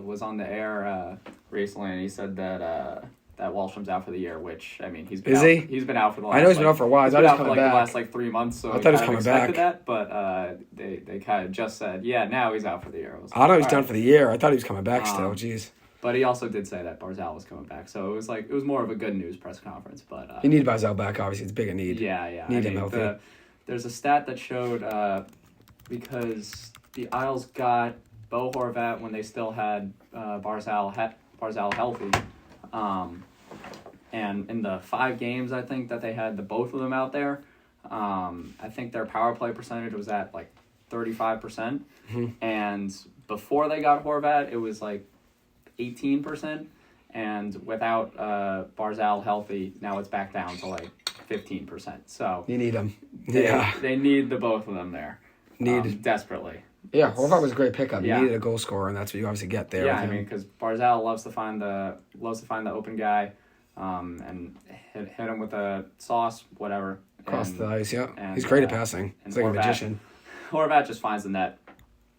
was on the air recently, and he said that Wallstrom's out for the year, which, I mean, he's been out. He's been out for the last... I know he's been out for a while. He's been out for the last 3 months, so I thought he was coming back. That, but they kind of just said, now he's out for the year. I thought he was done for the year. I thought he was coming back still. Jeez. But he also did say that Barzal was coming back, so it was more of a good news press conference. But you need Barzal back, obviously. It's big a need. Yeah. Need him healthy. There's a stat that showed because the Isles got Bo Horvat when they still had Barzal healthy. And in the 5 games, I think, that they had the both of them out there, I think their power play percentage was at, 35%. Mm-hmm. And before they got Horvat, it was, 18%. And without Barzal healthy, now it's back down to, 15%. So you need them. They need the both of them there. Desperately. Yeah, Horvat was a great pickup. You needed a goal scorer, and that's what you obviously get there. Yeah, I mean, because Barzal loves to find the open guy, and hit him with a sauce, whatever. Across the ice, yeah. He's great at passing. He's like a magician. Horvat just finds the net,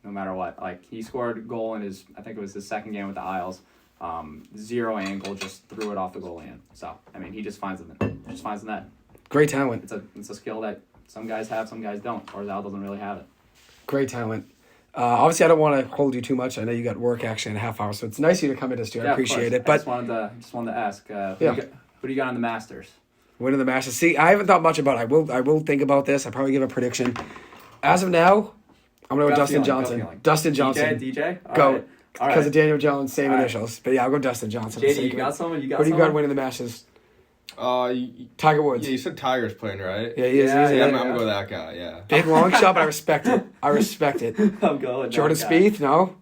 no matter what. He scored a goal in I think it was his second game with the Isles. 0 angle, just threw it off the goalie in. So, I mean, he just finds the net. Great talent. It's a skill that some guys have, some guys don't. Barzal doesn't really have it. Great talent. Obviously, I don't want to hold you too much. I know you got work actually in a half hour, so it's nice of you to come in, Stu. I appreciate it. But I just wanted to ask, who do you got on the Masters? Winning the Masters. See, I haven't thought much about it. I will think about this. I probably give a prediction. As of now, I'm going to go Dustin Johnson. Dustin Johnson. DJ? Go. Because of Daniel Jones, same initials. But yeah, I'll go Dustin Johnson. JD, you got someone? Who do you got winning the Masters? Tiger Woods. Yeah, you said Tiger's playing, right? Yeah, he is. Yeah, I'm going to go with that guy, yeah. Big long shot, but I respect it. I'm going. Jordan Spieth, no.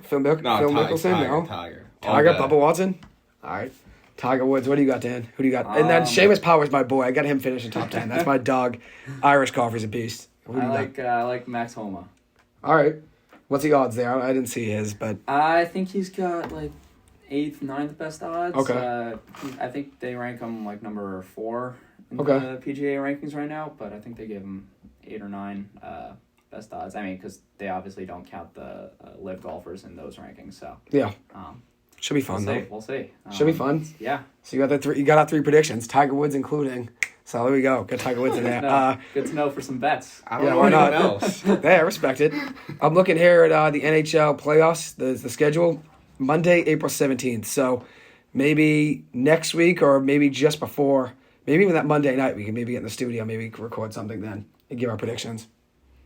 Phil Mickelson, no. Tiger. Bubba Watson. All right. Tiger Woods. What do you got, Dan? Who do you got? And then Seamus Power's my boy. I got him finishing top 10. That's my dog. Irish golfer's a beast. I like Max Homa. All right. What's the odds there? I didn't see his, but I think he's got like 8th, 9th best odds. Okay. I think they rank him like number 4 in the PGA rankings right now, but I think they give him 8 or 9 best odds. I mean, because they obviously don't count the live golfers in those rankings. So yeah, should be fun though. We'll see. Should be fun. Yeah. So you got the 3. You got our 3 predictions. Tiger Woods including. So there we go. Got Tiger Woods in there. Good to know for some bets. I don't know anyone else. Yeah, I respect it. I'm looking here at the NHL playoffs, the schedule, Monday, April 17th. So maybe next week or maybe just before, maybe even that Monday night, we can maybe get in the studio, maybe record something then and give our predictions.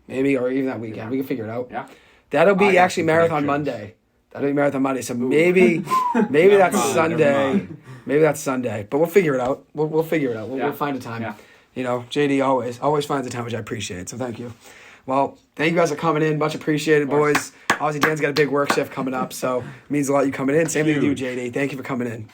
Maybe, or even that weekend. Yeah. We can figure it out. Yeah. That'll be actually Marathon Monday. That'll be Marathon Monday. So maybe that's Sunday. Maybe that's Sunday. But we'll figure it out. We'll figure it out. We'll find a time. Yeah. You know, JD always finds a time, which I appreciate. So thank you. Well, thank you guys for coming in. Much appreciated, boys. Obviously, Dan's got a big work shift coming up, so it means a lot you coming in. Same thing with you, JD. Thank you for coming in.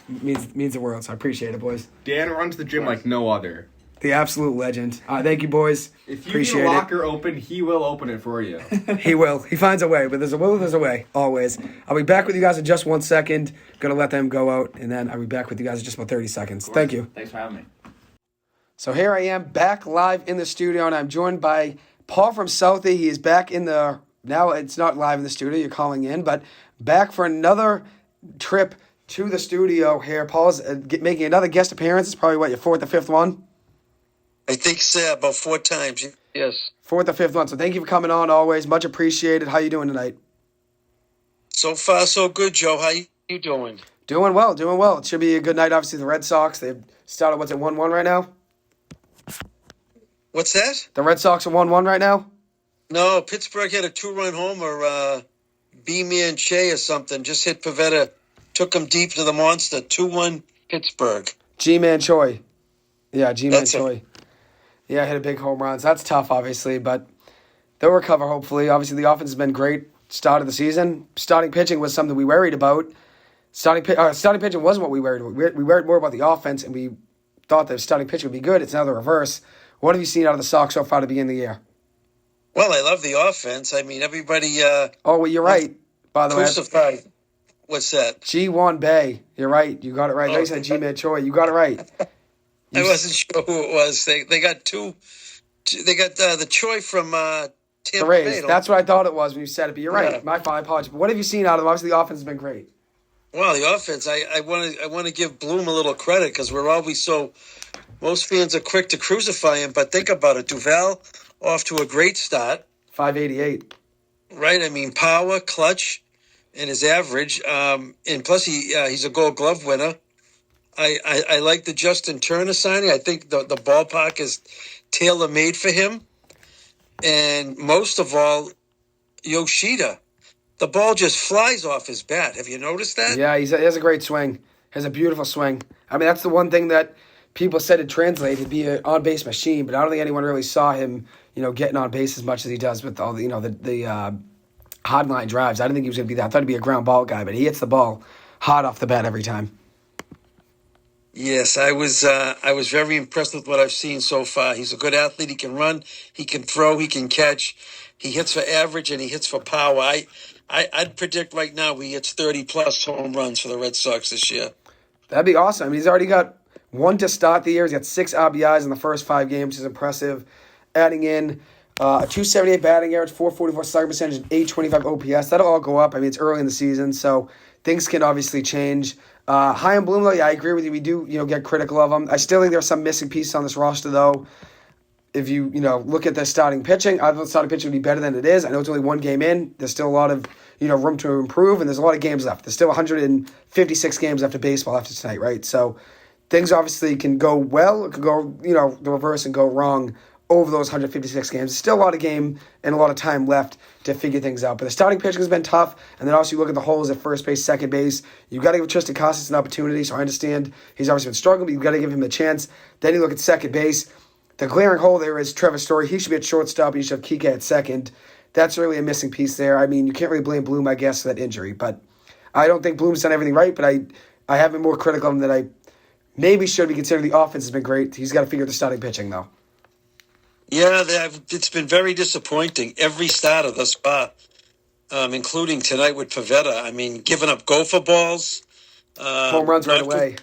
Means the world, so I appreciate it, boys. Dan runs the gym like no other. The absolute legend. Thank you, boys. If you need a locker open, he will open it for you. He will. He finds a way, but there's a will, there's a way, always. I'll be back with you guys in just 1 second. Going to let them go out, and then I'll be back with you guys in just about 30 seconds. Thank you. Thanks for having me. So here I am, back live in the studio, and I'm joined by Paul from Southie. He is back in the... Now it's not live in the studio, you're calling in, but back for another trip to the studio here. Paul's making another guest appearance. It's probably, your 4th or 5th one? I think so, about 4 times, yes. 4th or 5th one. So thank you for coming on always. Much appreciated. How you doing tonight? So far, so good, Joe. How you doing? Doing well. It should be a good night. Obviously, the Red Sox, they've started, 1-1 right now? What's that? The Red Sox are 1-1 right now? No, Pittsburgh had a 2-run homer. B-Man Shea or something just hit Pavetta, took him deep to the monster. 2-1 Pittsburgh. G-Man Choi. Yeah, G-Man Choi. Yeah, hit a big home run. So that's tough, obviously, but they'll recover, hopefully. Obviously, the offense has been great start of the season. Starting pitching was something we worried about. Starting pitching wasn't what we worried about. We worried more about the offense, and we thought that starting pitching would be good. It's now the reverse. What have you seen out of the Sox so far to begin the year? Well, I love the offense. I mean, everybody... you're right, by the way. Crucified. What's that? G1 Bay. You're right. You got it right. You said G-Man Choi. You got it right. I wasn't sure who it was. They got two. They got the Choi from Tampa the Rays. Bay. That's what I thought it was when you said it. But you're right. Yeah. My fault. I apologize. But what have you seen out of them? Obviously, the offense has been great. Well, the offense. I want to give Bloom a little credit because we're always so. Most fans are quick to crucify him, but think about it. Duvall off to a great start. 588. Right. I mean, power, clutch, and his average. And plus, he's a Gold Glove winner. I like the Justin Turner signing. I think the ballpark is tailor-made for him. And most of all, Yoshida. The ball just flies off his bat. Have you noticed that? Yeah, he has a great swing. He has a beautiful swing. I mean, that's the one thing that people said it translated to be an on-base machine, but I don't think anyone really saw him, getting on base as much as he does with all the, the hard line drives. I didn't think he was going to be that. I thought he'd be a ground ball guy, but he hits the ball hard off the bat every time. Yes, I was very impressed with what I've seen so far. He's a good athlete. He can run, he can throw, he can catch. He hits for average and he hits for power. I'd predict right now he hits 30-plus home runs for the Red Sox this year. That'd be awesome. I mean, he's already got one to start the year. He's got 6 RBIs in the first 5 games, which is impressive. Adding in a 278 batting average, 444 slugging percentage, and 825 OPS. That'll all go up. I mean, it's early in the season, so things can obviously change. Chaim Bloom, though, yeah, I agree with you. We do, get critical of him. I still think there are some missing pieces on this roster, though. If you, look at the starting pitching, I thought the starting pitching would be better than it is. I know it's only 1 game in. There's still a lot of, room to improve, and there's a lot of games left. There's still 156 games after baseball after tonight, right? So things obviously can go well. It could go, the reverse and go wrong over those 156 games. There's still a lot of game and a lot of time left to figure things out. But the starting pitching has been tough. And then also you look at the holes at first base, second base. You've got to give Tristan Casas an opportunity. So I understand he's obviously been struggling, but you've got to give him a chance. Then you look at second base. The glaring hole there is Trevor Story. He should be at shortstop. You should have Kike at second. That's really a missing piece there. I mean, you can't really blame Bloom, I guess, for that injury. But I don't think Bloom's done everything right. But I have been more critical of him than I maybe should be, considering the offense has been great. He's got to figure out the starting pitching, though. Yeah, it's been very disappointing. Every starter thus far, including tonight with Pavetta. I mean, giving up gopher balls. Home runs right away.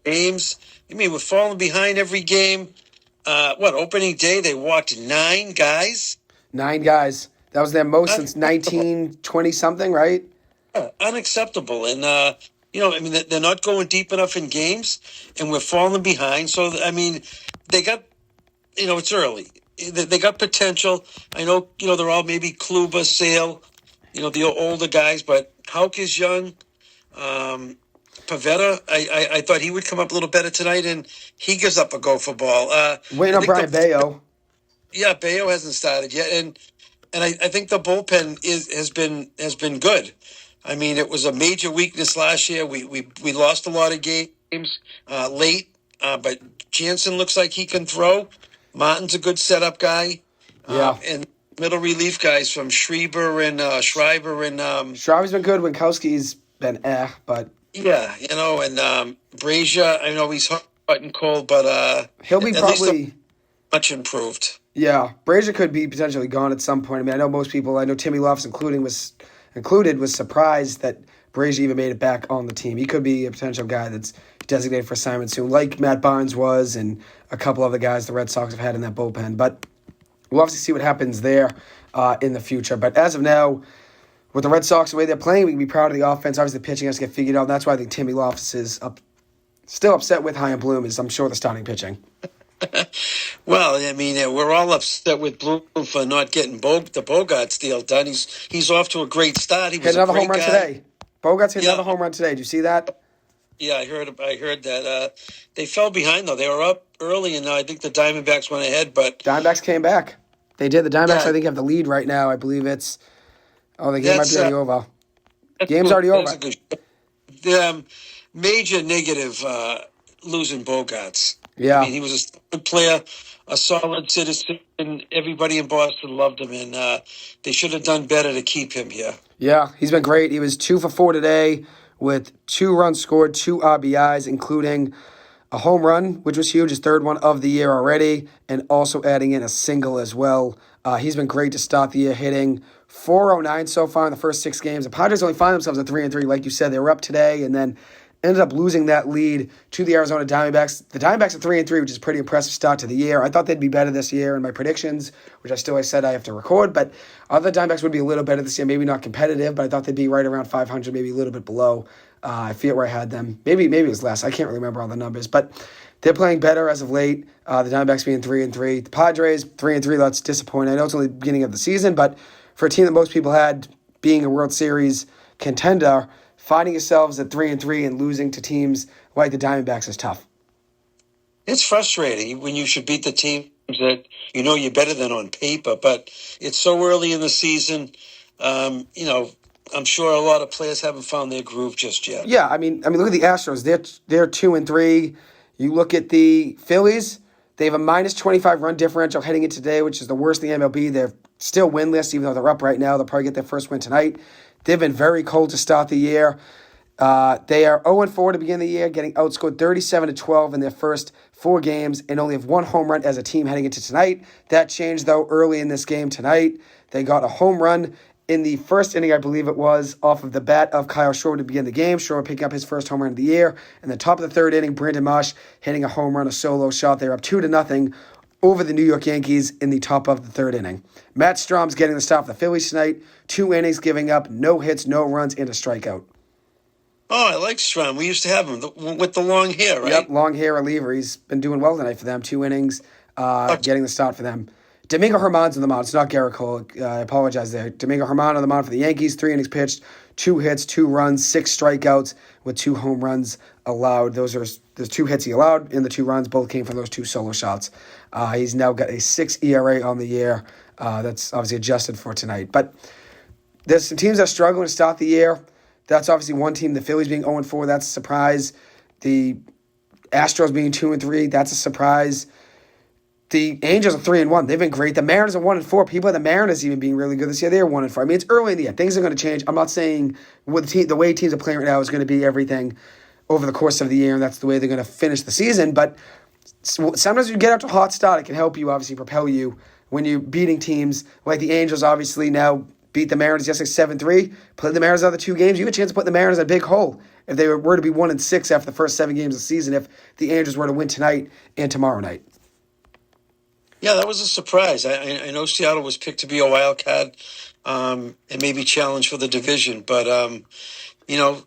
Games. I mean, we're falling behind every game. Opening day, they walked 9 guys? 9 guys. That was their most since 1920-something, right? Unacceptable. And, they're not going deep enough in games, and we're falling behind. So, I mean, they got, it's early. They got potential. I know, they're all maybe Kluber, Sale, the older guys, but Houck is young. Pavetta, I thought he would come up a little better tonight, and he gives up a gopher ball. Waiting on Brian Bayo. Yeah, Bayo hasn't started yet, and I think the bullpen has been good. I mean, it was a major weakness last year. We lost a lot of games late, but Jansen looks like he can throw. Martin's a good setup guy. Yeah. And middle relief guys from Schreiber and Schreiber and Schreiber's been good. Winkowski's been but yeah, and Brazier. I know he's hot and cold, but he'll be probably much improved. Yeah, Brazier could be potentially gone at some point. I mean, I know Timmy Loftus was surprised that Brazier even made it back on the team. He could be a potential guy that's designated for assignment soon, like Matt Barnes was, and a couple other guys the Red Sox have had in that bullpen. But we'll have to see what happens there in the future. But as of now, with the Red Sox, the way they're playing, we can be proud of the offense. Obviously, the pitching has to get figured out. And that's why I think Timmy Loftus is still upset with Chaim Bloom, is I'm sure the starting pitching. Well, I mean, we're all upset with Bloom for not getting the Bogarts deal done. He's off to a great start. He was hit another home run guy today. Bogarts hit another home run today. Did you see that? Yeah, I heard that. They fell behind, though. They were up early, and I think the Diamondbacks went ahead. But Diamondbacks came back. They did. The Diamondbacks, I think, have the lead right now. I believe it's... Oh, the game might be already over. Game's already over. The major negative losing Bogarts. Yeah. I mean, he was a good player, a solid citizen. Everybody in Boston loved him, and they should have done better to keep him here. Yeah, he's been great. He was 2 for 4 today with 2 runs scored, 2 RBIs, including a home run, which was huge, his 3rd one of the year already, and also adding in a single as well. He's been great to start the year, hitting .409 so far in the first 6 games. The Padres only find themselves at 3-3, like you said. They were up today and then ended up losing that lead to the Arizona Diamondbacks. The Diamondbacks are 3-3, which is a pretty impressive start to the year. I thought they'd be better this year in my predictions, which I said I have to record, but I thought the Diamondbacks would be a little better this year, maybe not competitive, but I thought they'd be right around 500, maybe a little bit below. I feel where I had them. Maybe it was less. I can't really remember all the numbers, but they're playing better as of late. The Diamondbacks being 3-3. The Padres, 3-3, that's disappointing. I know it's only the beginning of the season, but for a team that most people had being a World Series contender, finding yourselves at 3-3 and losing to teams like the Diamondbacks is tough. It's frustrating when you should beat the teams that you're better than on paper, but it's so early in the season. I'm sure a lot of players haven't found their groove just yet. Yeah, I mean, look at the Astros. They're 2-3. You look at the Phillies. They have a -25 run differential heading into today, which is the worst in the MLB. They're still winless, even though they're up right now. They'll probably get their first win tonight. They've been very cold to start the year. They are 0-4 to begin the year, getting outscored 37-12 in their first 4 games, and only have 1 home run as a team heading into tonight. That changed, though, early in this game tonight. They got a home run in the first inning, I believe it was, off of the bat of Kyle Schwarber to begin the game. Schwarber picking up his first home run of the year. In the top of the 3rd inning, Brandon Marsh hitting a home run, a solo shot. They're up 2-0 over the New York Yankees in the top of the 3rd inning. Matt Strom's getting the start for the Phillies tonight. 2 innings, giving up no hits, no runs, and a strikeout. Oh, I like Strom. We used to have him with the long hair, right? Yep, long hair reliever. He's been doing well tonight for them. 2 innings, getting the start for them. Domingo Germán's on the mound. It's not Garrett Cole. I apologize there. Domingo Germán on the mound for the Yankees. 3 innings pitched, 2 hits, 2 runs, 6 strikeouts with 2 home runs allowed. There's 2 hits he allowed, and the 2 runs both came from those 2 solo shots. He's now got a 6 ERA on the year. That's obviously adjusted for tonight. But there's some teams that are struggling to start the year. That's obviously one team. The Phillies being 0-4, that's a surprise. The Astros being 2-3, that's a surprise. The Angels are 3-1. They've been great. The Mariners are 1-4. People at the Mariners even being really good this year. They're 1-4. I mean, it's early in the year. Things are going to change. I'm not saying the way teams are playing right now is going to be everything over the course of the year, and that's the way they're going to finish the season. But sometimes you get out to a hot start. It can help you, obviously, propel you when you're beating teams like the Angels. Obviously, now beat the Mariners yesterday 7-3. Played the Mariners out of the 2 games. You have a chance to put the Mariners in a big hole if they were to be 1-6 after the first 7 games of the season. If the Angels were to win tonight and tomorrow night. Yeah, that was a surprise. I know Seattle was picked to be a wild card and maybe challenge for the division, but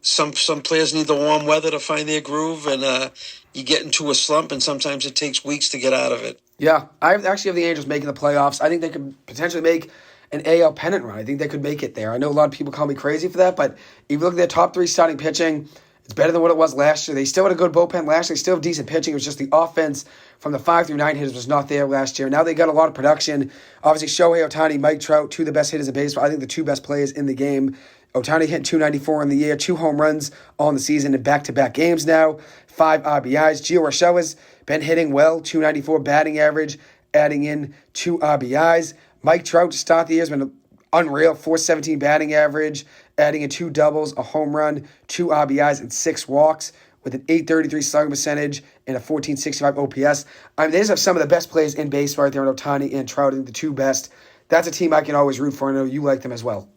some players need the warm weather to find their groove, and you get into a slump, and sometimes it takes weeks to get out of it. Yeah, I actually have the Angels making the playoffs. I think they could potentially make an AL pennant run. I think they could make it there. I know a lot of people call me crazy for that, but if you look at their top 3 starting pitching, it's better than what it was last year. They still had a good bullpen last year. They still have decent pitching. It was just the offense from the 5 through 9 hitters was not there last year. Now they got a lot of production. Obviously, Shohei Ohtani, Mike Trout, 2 of the best hitters in baseball. I think the 2 best players in the game. Ohtani hit 294 in the year, 2 home runs on the season in back-to-back games now, 5 RBIs. Gio Urshela's been hitting well, 294 batting average, adding in 2 RBIs. Mike Trout to start the year has been unreal, 417 batting average, adding in 2 doubles, a home run, 2 RBIs, and 6 walks with an .833 slugging percentage and a .1465 OPS. I mean, they just have some of the best players in baseball right there in Ohtani and Trout, I think the 2 best. That's a team I can always root for. I know you like them as well.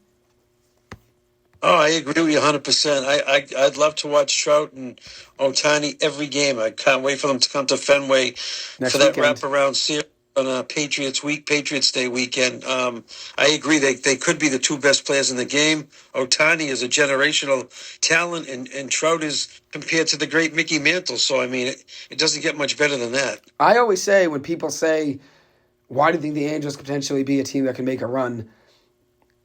Oh, I agree with you 100%. I'd love to watch Trout and Ohtani every game. I can't wait for them to come to Fenway for that wraparound series on Patriots Day weekend. I agree. They could be the 2 best players in the game. Ohtani is a generational talent, and Trout is compared to the great Mickey Mantle. So, I mean, it doesn't get much better than that. I always say when people say, why do you think the Angels could potentially be a team that can make a run?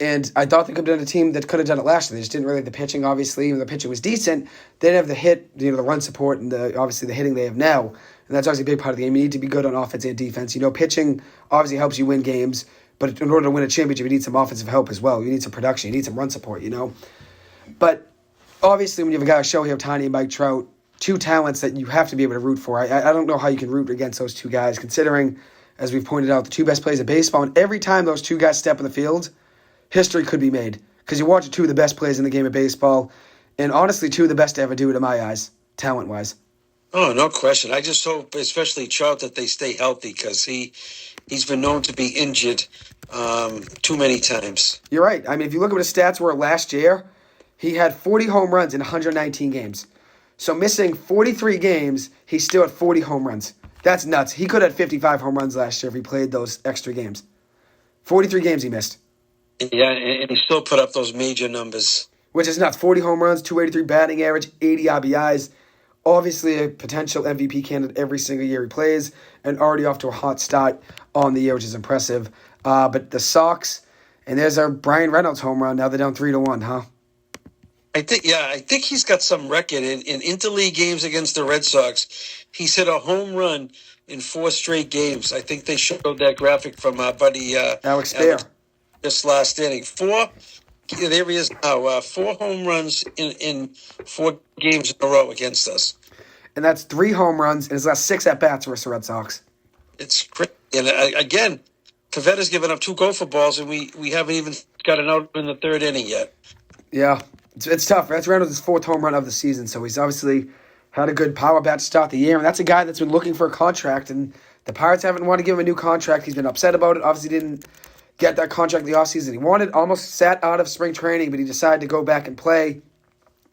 And I thought they could have done a team that could have done it last year. They just didn't really have the pitching, obviously. Even the pitching was decent. They didn't have the hit, the run support, and obviously the hitting they have now. And that's obviously a big part of the game. You need to be good on offense and defense. Pitching obviously helps you win games, but in order to win a championship, you need some offensive help as well. You need some production. You need some run support, But obviously when you have a guy like Shohei Ohtani and Mike Trout, 2 talents that you have to be able to root for. I don't know how you can root against those 2 guys, considering, as we've pointed out, the 2 best players in baseball. And every time those 2 guys step on the field, history could be made because you watch 2 of the best players in the game of baseball, and honestly, 2 of the best to ever do it in my eyes, talent-wise. Oh, no question. I just hope, especially Trout, that they stay healthy because he's been known to be injured too many times. You're right. I mean, if you look at what his stats were last year, he had 40 home runs in 119 games. So missing 43 games, he still had 40 home runs. That's nuts. He could have had 55 home runs last year if he played those extra games. 43 games he missed. Yeah, and he still put up those major numbers. Which is nuts. 40 home runs, 283 batting average, 80 RBIs. Obviously a potential MVP candidate every single year he plays, and already off to a hot start on the year, which is impressive. But the Sox, and there's our Brian Reynolds home run. Now they're down 3-1, huh? I think he's got some record in interleague games against the Red Sox. He's hit a home run in 4 straight games. I think they showed that graphic from our buddy Alex Baer. This last inning. 4, there he is now. 4 home runs in 4 games in a row against us. And that's 3 home runs in his last 6 at-bats versus the Red Sox. It's crazy. And again, Pavetta's given up 2 gopher balls, and we haven't even gotten out in the 3rd inning yet. Yeah, it's tough. That's Reynolds' 4th home run of the season, so he's obviously had a good power bat to start the year. And that's a guy that's been looking for a contract, and the Pirates haven't wanted to give him a new contract. He's been upset about it. Obviously didn't get that contract in the offseason he wanted. Almost sat out of spring training, but he decided to go back and play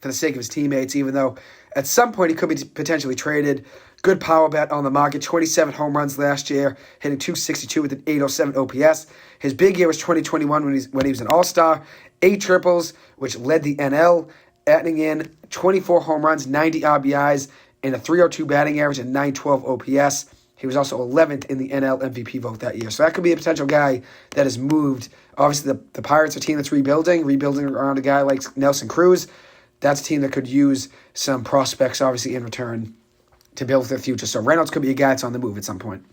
for the sake of his teammates, even though at some point he could be potentially traded. Good power bat on the market, 27 home runs last year, hitting .262 with an .807 OPS. His big year was 2021 when he was an All-Star, 8 triples, which led the NL, adding in 24 home runs, 90 RBIs, and a .302 batting average and .912 OPS. He was also 11th in the NL MVP vote that year. So that could be a potential guy that has moved. Obviously, the Pirates are a team that's rebuilding around a guy like Nelson Cruz. That's a team that could use some prospects, obviously, in return to build for their future. So Reynolds could be a guy that's on the move at some point.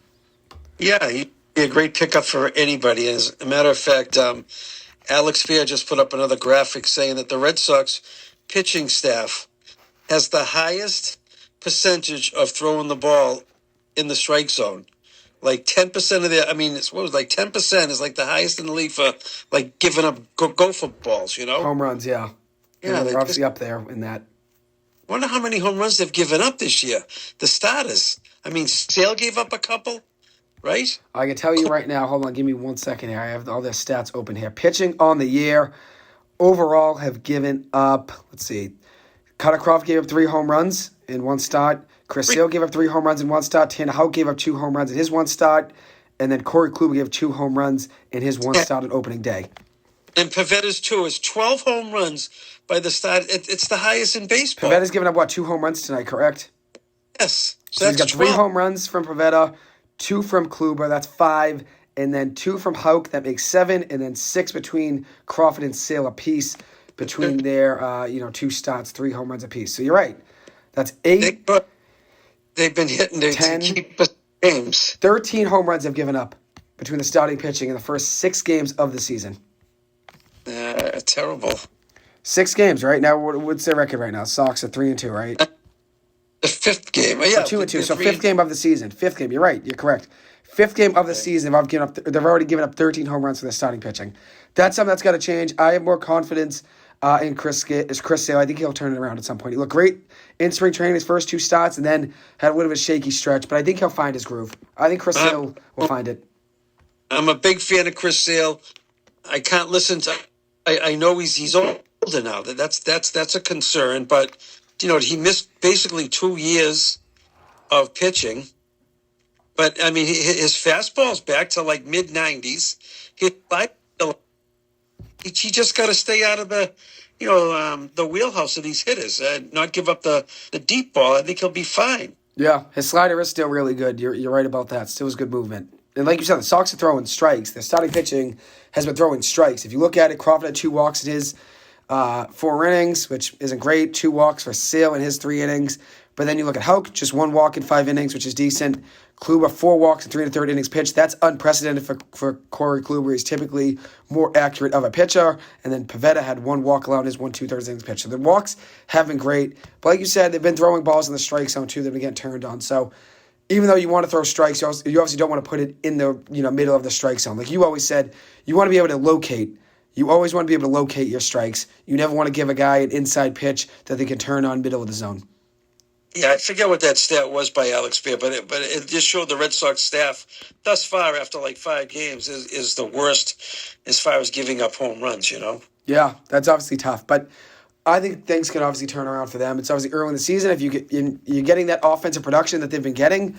Yeah, he'd be a great pickup for anybody. As a matter of fact, Alex Spear just put up another graphic saying that the Red Sox pitching staff has the highest percentage of throwing the ball in the strike zone. Like 10% of their, it's 10% is like the highest in the league for like giving up gopher balls, Home runs, yeah. Yeah, they're obviously up there in that. Wonder how many home runs they've given up this year. The starters. Sale gave up a couple, right? I can tell you right now, hold on, give me 1 second here. I have all their stats open here. Pitching on the year, overall have given up, let's see, Cutter Croft gave up 3 home runs in one start. Chris Sale gave up 3 home runs in one start. Tanner Houck gave up 2 home runs in his one start. And then Corey Kluber gave 2 home runs in his one start on opening day. And Pavetta's 2 is 12 home runs by the start. It's the highest in baseball. Pavetta's given up, 2 home runs tonight, correct? Yes. So he's got 3 home runs from Pavetta, 2 from Kluber, that's 5. And then 2 from Houck, that makes 7. And then 6 between Crawford and Sale apiece between their, 2 starts, 3 home runs apiece. So you're right. That's 8. They've been hitting to 10, keep us games. 13 home runs have given up between the starting pitching in the first 6 games of the season. Terrible. 6 games, right? Now, what's their record right now? Sox are 3-2, right? The 5th game. Yeah, 2-2. So 5th game of the season. 5th game. You're right. You're correct. 5th game of the season. They've already given up 13 home runs for their starting pitching. That's something that's got to change. I have more confidence in Chris Sale. I think he'll turn it around at some point. He looked great in spring training, his first 2 starts, and then had a bit of a shaky stretch. But I think he'll find his groove. I think Chris Sale will find it. I'm a big fan of Chris Sale. I can't listen to. I know he's older now. That's a concern. But he missed basically 2 years of pitching. But his fastball's back to like mid 90s. He just got to stay out of the wheelhouse of these hitters and not give up the deep ball. I think he'll be fine. Yeah, his slider is still really good. You're right about that. Still is good movement. And like you said, the Sox are throwing strikes. Their starting pitching has been throwing strikes. If you look at it, Crawford had 2 walks in his 4 innings, which isn't great. 2 walks for Sale in his 3 innings. But then you look at Houck, just 1 walk in 5 innings, which is decent. Kluber, 4 walks in 3 1/3 innings pitched. That's unprecedented for Corey Kluber. He's typically more accurate of a pitcher. And then Pavetta had 1 walk allowed in his 1 2/3 innings pitch. So the walks have been great. But like you said, they've been throwing balls in the strike zone too. They've been getting turned on. So even though you want to throw strikes, you obviously don't want to put it in the middle of the strike zone. Like you always said, you want to be able to locate. You always want to be able to locate your strikes. You never want to give a guy an inside pitch that they can turn on middle of the zone. Yeah, I forget what that stat was by Alex Spear, but it just showed the Red Sox staff thus far after like 5 games is the worst as far as giving up home runs, Yeah, that's obviously tough, but I think things can obviously turn around for them. It's obviously early in the season. If you're getting that offensive production that they've been getting,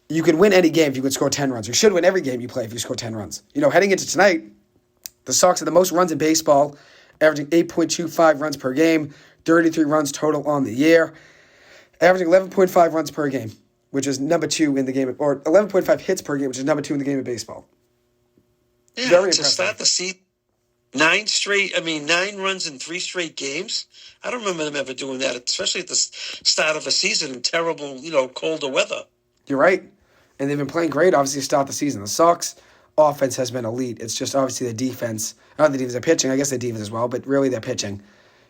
you can win any game if you can score 10 runs. You should win every game you play if you score 10 runs. Heading into tonight, the Sox are the most runs in baseball, averaging 8.25 runs per game, 33 runs total on the year. Averaging 11.5 runs per game, which is number 2 in the game, or 11.5 hits per game, which is number 2 in the game of baseball. Yeah, very to impressive. Start the season, 9 runs in 3 straight games. I don't remember them ever doing that, especially at the start of a season in terrible, colder weather. You're right. And they've been playing great, obviously, to start the season. The Sox offense has been elite. It's just obviously the defense. Not the defense, their pitching. I guess the defense as well, but really their pitching.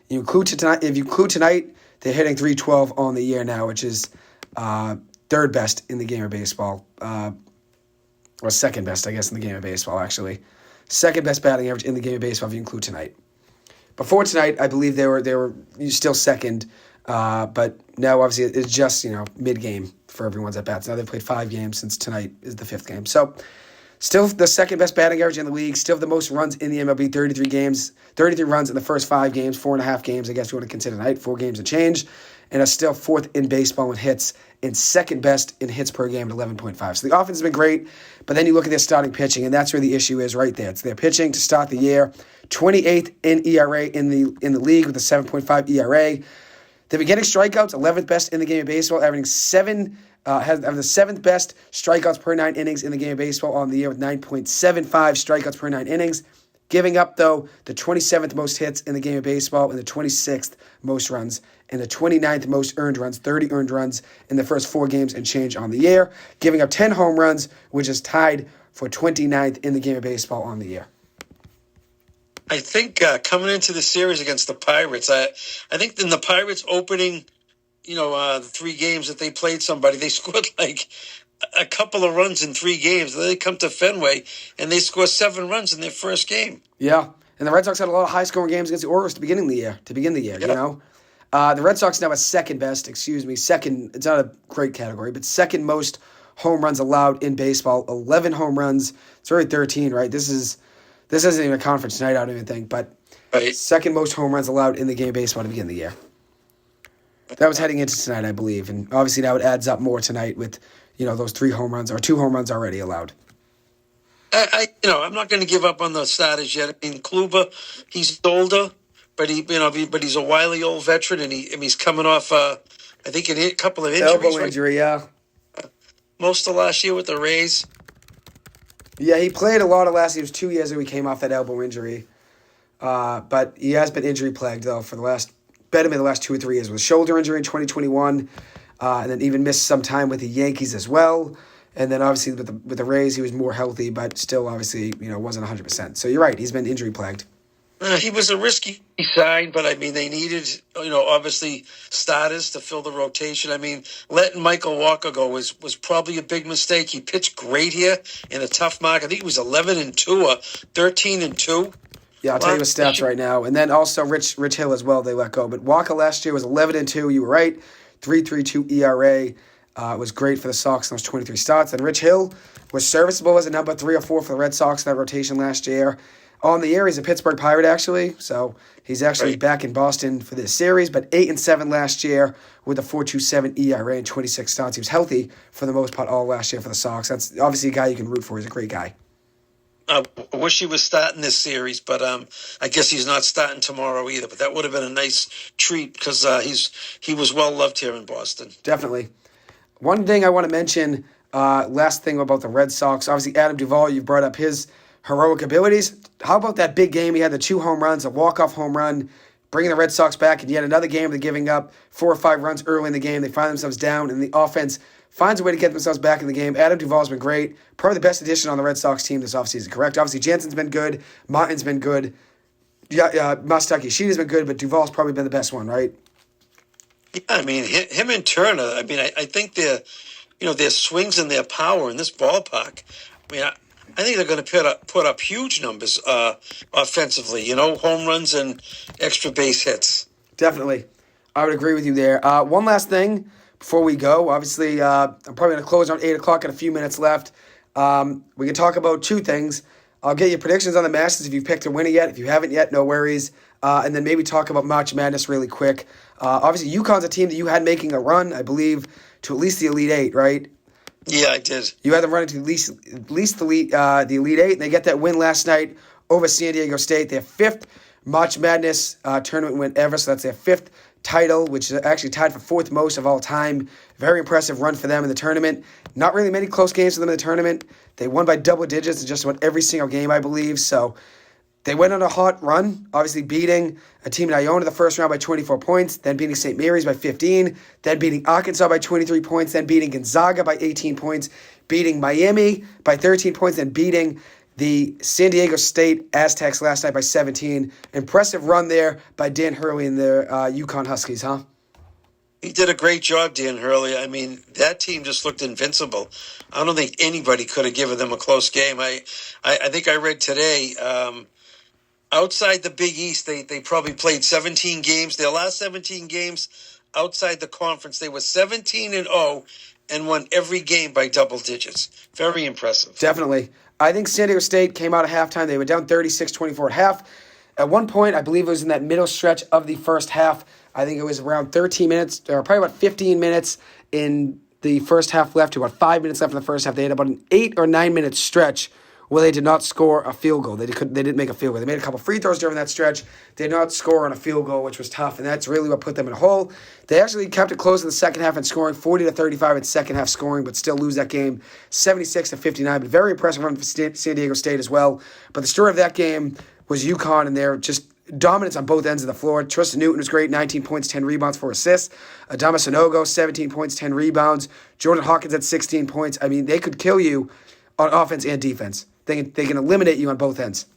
If you include tonight, they're hitting .312 on the year now, which is 3rd best in the game of baseball. Or 2nd best, I guess, in the game of baseball, actually. 2nd best batting average in the game of baseball if you include tonight. Before tonight, I believe they were still 2nd, but now obviously it's just mid-game for everyone's at bats. Now they've played 5 games since tonight is the 5th game. So still the 2nd best batting average in the league. Still the most runs in the MLB. 33 runs in the first 5 games, 4.5 games. I guess you want to consider tonight. 4 games and change, and are still 4th in baseball in hits and 2nd best in hits per game at 11.5. So the offense has been great, but then you look at their starting pitching, and that's where the issue is right there. It's their pitching to start the year. 28th in ERA in the league with a 7.5 ERA. They've been getting strikeouts, 11th best in the game of baseball, averaging 7 have the 7th best strikeouts per 9 innings in the game of baseball on the year with 9.75 strikeouts per 9 innings. Giving up, though, the 27th most hits in the game of baseball and the 26th most runs and the 29th most earned runs, 30 earned runs in the first 4 games and change on the year. Giving up 10 home runs, which is tied for 29th in the game of baseball on the year. I think coming into the series against the Pirates, I think in the Pirates opening, the 3 games that they played somebody, they scored like a couple of runs in 3 games. Then they come to Fenway and they score 7 runs in their first game. Yeah, and the Red Sox had a lot of high-scoring games against the Orioles to begin the year. The Red Sox now have second best. Second. It's not a great category, but second most home runs allowed in baseball. 11 home runs. It's already 13, right? This isn't even a conference tonight, I don't even think, but right. Second most home runs allowed in the game of baseball to begin the year. That was heading into tonight, I believe, and obviously now it adds up more tonight with those 3 home runs or 2 home runs already allowed. I'm not going to give up on the starters yet. I mean, Kluber, he's older, but he's a wily old veteran, and he's coming off, I think, a couple of injuries. Elbow injury, yeah. Most of last year with the Rays. Yeah, he played a lot of last year. It was 2 years ago he came off that elbow injury. But he has been injury plagued, though, for the last 2 or 3 years with a shoulder injury in 2021, and then even missed some time with the Yankees as well. And then obviously with the Rays, he was more healthy, but still obviously, wasn't 100%. So you're right, he's been injury plagued. He was a risky sign, but I mean, they needed, obviously starters to fill the rotation. I mean, letting Michael Walker go was probably a big mistake. He pitched great here in a tough mark. I think he was 11-2 or 13-2. Yeah, I'll tell you his stats right now. And then also Rich Hill as well, they let go. But Walker last year was 11-2. You were right. 3.32 ERA. Was great for the Sox in those 23 starts. And Rich Hill was serviceable as a number 3 or 4 for the Red Sox in that rotation last year. On the year, he's a Pittsburgh Pirate, actually. So he's actually back in Boston for this series. But 8-7 last year with a 4.27 ERA and 26 starts. He was healthy for the most part all last year for the Sox. That's obviously a guy you can root for. He's a great guy. I wish he was starting this series, but I guess he's not starting tomorrow either. But that would have been a nice treat because he was well loved here in Boston. Definitely. One thing I want to mention, last thing about the Red Sox, obviously Adam Duvall, you brought up his heroic abilities. How about that big game? He had the 2 home runs, a walk-off home run, bringing the Red Sox back, and yet another game they're giving up 4 or 5 runs early in the game. They find themselves down, and the offense finds a way to get themselves back in the game. Adam Duvall's been great. Probably the best addition on the Red Sox team this offseason, correct? Obviously, Jansen's been good. Martin's been good. Masataka Yoshida's been good, but Duvall's probably been the best one, right? Yeah, I mean, him and Turner, I mean, I think their swings and their power in this ballpark, I mean, I think they're going to put up huge numbers offensively, home runs and extra base hits. Definitely. I would agree with you there. One last thing before we go. Obviously, I'm probably going to close around 8 o'clock and a few minutes left. We can talk about 2 things. I'll get your predictions on the Masters if you've picked a winner yet. If you haven't yet, no worries. And then maybe talk about March Madness really quick. Obviously, UConn's a team that you had making a run, I believe, to at least the Elite Eight, right? Yeah, I did. You had them running to at least the Elite Eight, and they get that win last night over San Diego State. Their 5th March Madness tournament win ever, so that's their 5th title, which is actually tied for 4th most of all time. Very impressive run for them in the tournament. Not really many close games for them in the tournament. They won by double digits in just about every single game, I believe. So they went on a hot run, obviously beating a team in Iona the first round by 24 points, then beating St. Mary's by 15, then beating Arkansas by 23 points, then beating Gonzaga by 18 points, beating Miami by 13 points, then beating the San Diego State Aztecs last night by 17. Impressive run there by Dan Hurley and the UConn Huskies, huh? He did a great job, Dan Hurley. I mean, that team just looked invincible. I don't think anybody could have given them a close game. I think I read today, outside the Big East, they probably played 17 games. Their last 17 games outside the conference, they were 17-0 and won every game by double digits. Very impressive. Definitely. I think San Diego State came out at halftime. They were down 36-24 at half. At one point, I believe it was in that middle stretch of the first half. I think it was around 13 minutes, or probably about 15 minutes in the first half left, to about 5 minutes left in the first half. They had about an 8 or 9 minute stretch where they did not score a field goal. They didn't make a field goal. They made a couple free throws during that stretch. They did not score on a field goal, which was tough, and that's really what put them in a hole. They actually kept it close in the second half and scoring 40-35 in second half scoring, but still lose that game 76-59. But very impressive run for San Diego State as well. But the story of that game was UConn and their just dominance on both ends of the floor. Tristan Newton was great, 19 points, 10 rebounds, 4 assists. Adama Sanogo, 17 points, 10 rebounds. Jordan Hawkins at 16 points. I mean, they could kill you on offense and defense. They can eliminate you on both ends.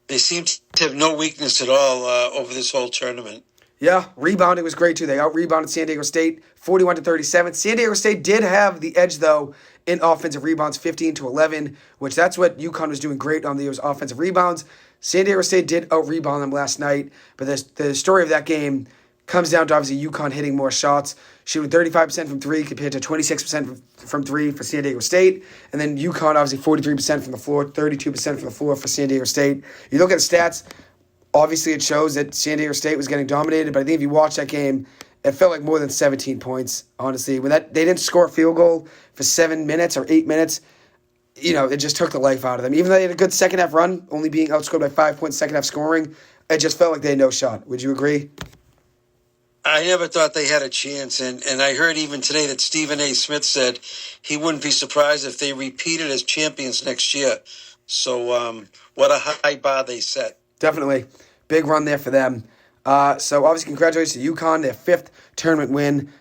They seem to have no weakness at all over this whole tournament. Yeah, rebounding was great too. They out-rebounded San Diego State 41-37. San Diego State did have the edge, though, in offensive rebounds, 15-11, which that's what UConn was doing great on those offensive rebounds. San Diego State did out-rebound them last night, but the story of that game comes down to obviously UConn hitting more shots, shooting 35% from three compared to 26% from three for San Diego State. And then UConn, obviously 43% from the floor, 32% from the floor for San Diego State. You look at the stats, obviously it shows that San Diego State was getting dominated, but I think if you watch that game, it felt like more than 17 points, honestly. When they didn't score a field goal for 7 minutes or 8 minutes, it just took the life out of them. Even though they had a good second half run, only being outscored by 5 points second half scoring, it just felt like they had no shot. Would you agree? I never thought they had a chance, and I heard even today that Stephen A. Smith said he wouldn't be surprised if they repeated as champions next year. So what a high bar they set. Definitely. Big run there for them. So obviously congratulations to UConn, their 5th tournament win,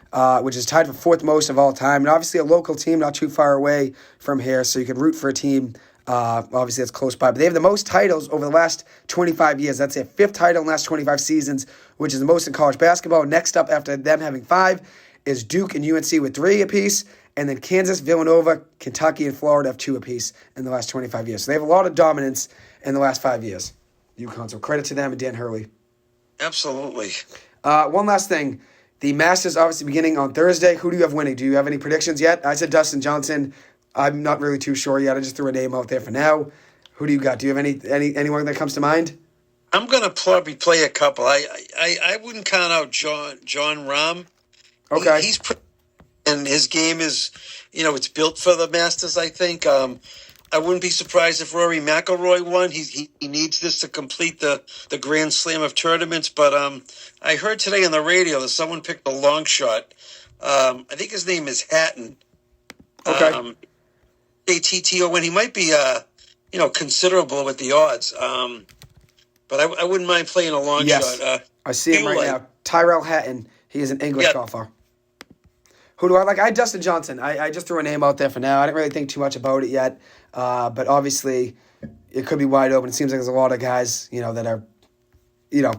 which is tied for 4th most of all time. And obviously a local team not too far away from here, so you can root for a team obviously that's close by. But they have the most titles over the last 25 years. That's their 5th title in the last 25 seasons, which is the most in college basketball. Next up after them having 5 is Duke and UNC with 3 apiece. And then Kansas, Villanova, Kentucky, and Florida have 2 apiece in the last 25 years. So they have a lot of dominance in the last 5 years. UConn, so credit to them and Dan Hurley. Absolutely. One last thing. The Masters obviously beginning on Thursday. Who do you have winning? Do you have any predictions yet? I said Dustin Johnson. I'm not really too sure yet. I just threw a name out there for now. Who do you got? Do you have anyone that comes to mind? I'm going to probably play a couple. I wouldn't count out John Rahm. Okay. He's and his game is, it's built for the Masters, I think. I wouldn't be surprised if Rory McIlroy won. He needs this to complete the Grand Slam of tournaments. But I heard today on the radio that someone picked a long shot. I think his name is Hatton. Okay. ATTO, he might be, considerable with the odds. But I wouldn't mind playing a long shot. I see him right now. Tyrell Hatton. He is an English golfer. Who do I like? I had Dustin Johnson. I just threw a name out there for now. I didn't really think too much about it yet. But obviously, it could be wide open. It seems like there's a lot of guys, that are,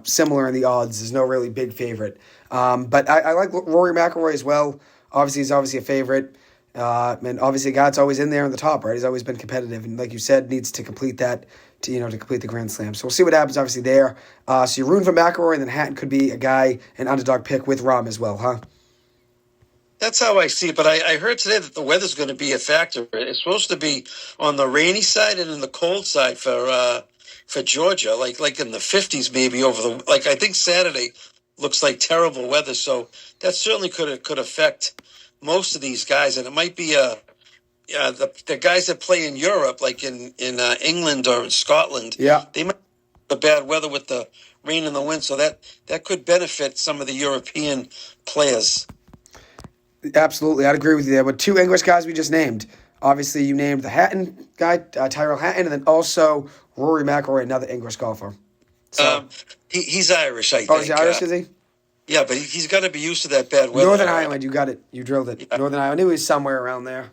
similar in the odds. There's no really big favorite. But I like Rory McIlroy as well. Obviously, he's obviously a favorite. And obviously, a guy that's always in there on the top, right? He's always been competitive. And like you said, needs to complete that, to complete the Grand Slam. So we'll see what happens, obviously, there. So you're rooting for McIlroy, and then Hatton could be a guy, an underdog pick with Rahm as well, huh? That's how I see it, but I heard today that the weather's going to be a factor. It's supposed to be on the rainy side and in the cold side for Georgia, like in the 50s maybe I think Saturday looks like terrible weather, so that certainly could affect most of these guys, and it might be the guys that play in Europe, like in England or in Scotland. Yeah, they might have the bad weather with the rain and the wind, so that could benefit some of the European players. Absolutely, I'd agree with you there. But 2 English guys we just named. Obviously, you named the Hatton guy, Tyrell Hatton, and then also Rory McIlroy, another English golfer. So, he's Irish, I think. Oh, is he Irish, is he? Yeah, but he's got to be used to that bad weather. Northern Ireland, you got it. You drilled it. Yeah. Northern Ireland. I knew he was somewhere around there.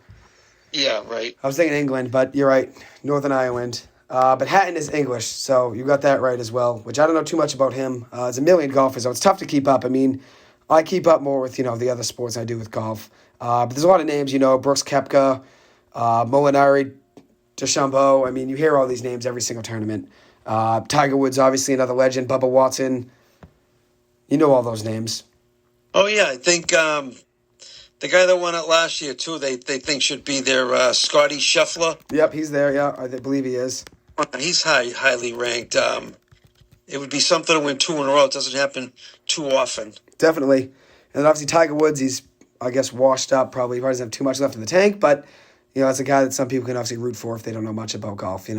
Yeah, right. I was thinking England, but you're right. Northern Ireland. But Hatton is English, so you got that right as well, which I don't know too much about him. There's a million golfers, so it's tough to keep up. I mean, I keep up more with, the other sports I do with golf. But there's a lot of names, Brooks Koepka, Molinari, DeChambeau. I mean, you hear all these names every single tournament. Tiger Woods, obviously another legend. Bubba Watson. You know all those names. Oh, yeah. I think the guy that won it last year, too, they think should be their Scotty Scheffler. Yep, he's there. Yeah, I believe he is. He's highly ranked. It would be something to win 2 in a row. It doesn't happen too often. Definitely. And then obviously Tiger Woods, he's, I guess, washed up probably. He probably doesn't have too much left in the tank, but That's a guy that some people can obviously root for if they don't know much about golf,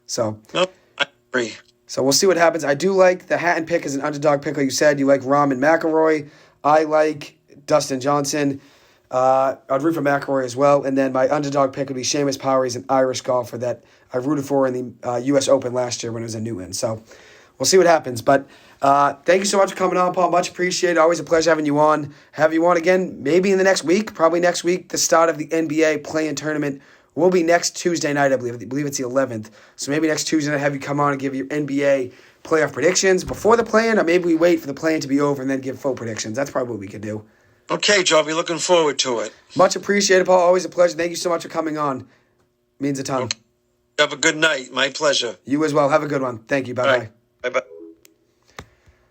So, Nope, I agree. So we'll see what happens. I do like the Hatton pick as an underdog pick, like you said. You like Rahm and McIlroy. I like Dustin Johnson. I'd root for McIlroy as well. And then my underdog pick would be Seamus Power. He's an Irish golfer that I rooted for in the U.S. Open last year when it was in Newton. So we'll see what happens. But thank you so much for coming on, Paul. Much appreciated. Always a pleasure having you on. Have you on again maybe in the next week. Probably next week, the start of the NBA play-in tournament will be next Tuesday night, I believe. I believe it's the 11th. So maybe next Tuesday night, have you come on and give your NBA playoff predictions before the play-in, or maybe we wait for the play-in to be over and then give full predictions. That's probably what we could do. Okay, Joe, I'll be looking forward to it. Much appreciated, Paul. Always a pleasure. Thank you so much for coming on. Means a ton. Okay. Have a good night. My pleasure. You as well. Have a good one. Thank you. Bye-bye. All right. Bye-bye.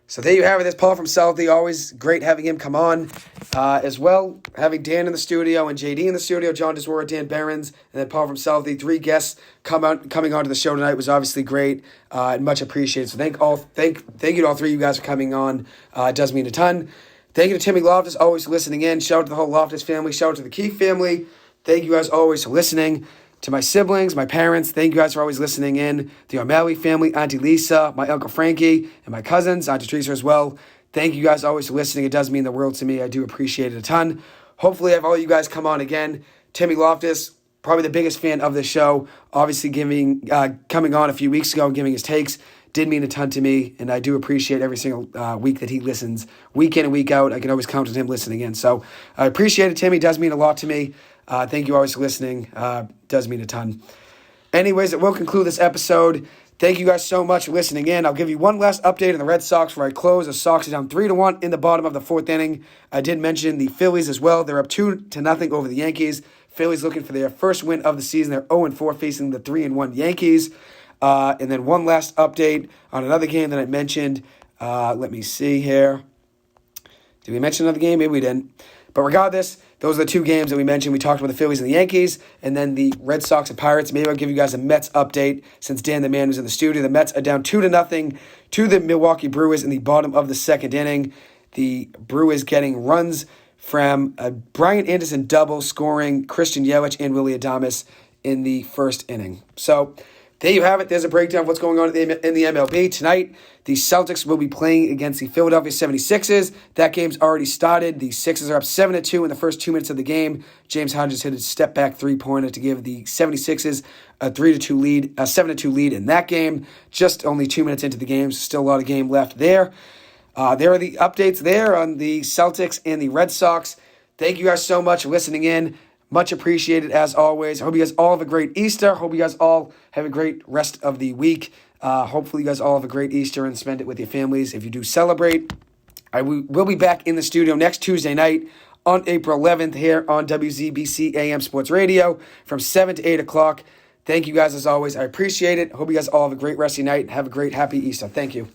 So there you have it. There's Paul from Southie. Always great having him come on. As well, having Dan in the studio and JD in the studio, John Dziwura, Dan Behrens, and then Paul from Southie. 3 guests coming onto the show tonight was obviously great and much appreciated. So thank you to all 3 of you guys for coming on. It does mean a ton. Thank you to Timmy Loftus, always listening in. Shout out to the whole Loftus family. Shout out to the Keefe family. Thank you guys always for listening. To my siblings, my parents, thank you guys for always listening in. The O'Malley family, Auntie Lisa, my Uncle Frankie, and my cousins, Auntie Teresa as well. Thank you guys always for listening. It does mean the world to me. I do appreciate it a ton. Hopefully I have all you guys come on again. Timmy Loftus, probably the biggest fan of the show, obviously coming on a few weeks ago and giving his takes. Did mean a ton to me, and I do appreciate every single week that he listens, week in and week out. I can always count on him listening in. So I appreciate it, Timmy. It does mean a lot to me. Thank you always for listening. Does mean a ton. Anyways, it will conclude this episode. Thank you guys so much for listening in. I'll give you one last update on the Red Sox before I close. The Sox are down 3-1 in the bottom of the 4th inning. I did mention the Phillies as well. They're up 2-0 over the Yankees. Phillies looking for their first win of the season. They're 0-4 facing the 3-1 Yankees. And then one last update on another game that I mentioned. Let me see here. Did we mention another game? Maybe we didn't. But regardless, those are the 2 games that we mentioned. We talked about the Phillies and the Yankees, and then the Red Sox and Pirates. Maybe I'll give you guys a Mets update since Dan the Man was in the studio. The Mets are down 2-0 to the Milwaukee Brewers in the bottom of the 2nd inning. The Brewers getting runs from a Brian Anderson double, scoring Christian Yelich and Willy Adames in the 1st inning. So there you have it. There's a breakdown of what's going on in the MLB. Tonight, the Celtics will be playing against the Philadelphia 76ers. That game's already started. The Sixers are up 7-2 in the first 2 minutes of the game. James Harden just hit a step-back 3-pointer to give the 76ers a 7-2 lead in that game. Just only 2 minutes into the game, so still a lot of game left there. There are the updates there on the Celtics and the Red Sox. Thank you guys so much for listening in. Much appreciated as always. I hope you guys all have a great Easter. Hope you guys all have a great rest of the week. Hopefully you guys all have a great Easter and spend it with your families. If you do celebrate, I will be back in the studio next Tuesday night on April 11th here on WZBC AM Sports Radio from 7 to 8 o'clock. Thank you guys as always. I appreciate it. Hope you guys all have a great rest of your night. Have a great, happy Easter. Thank you.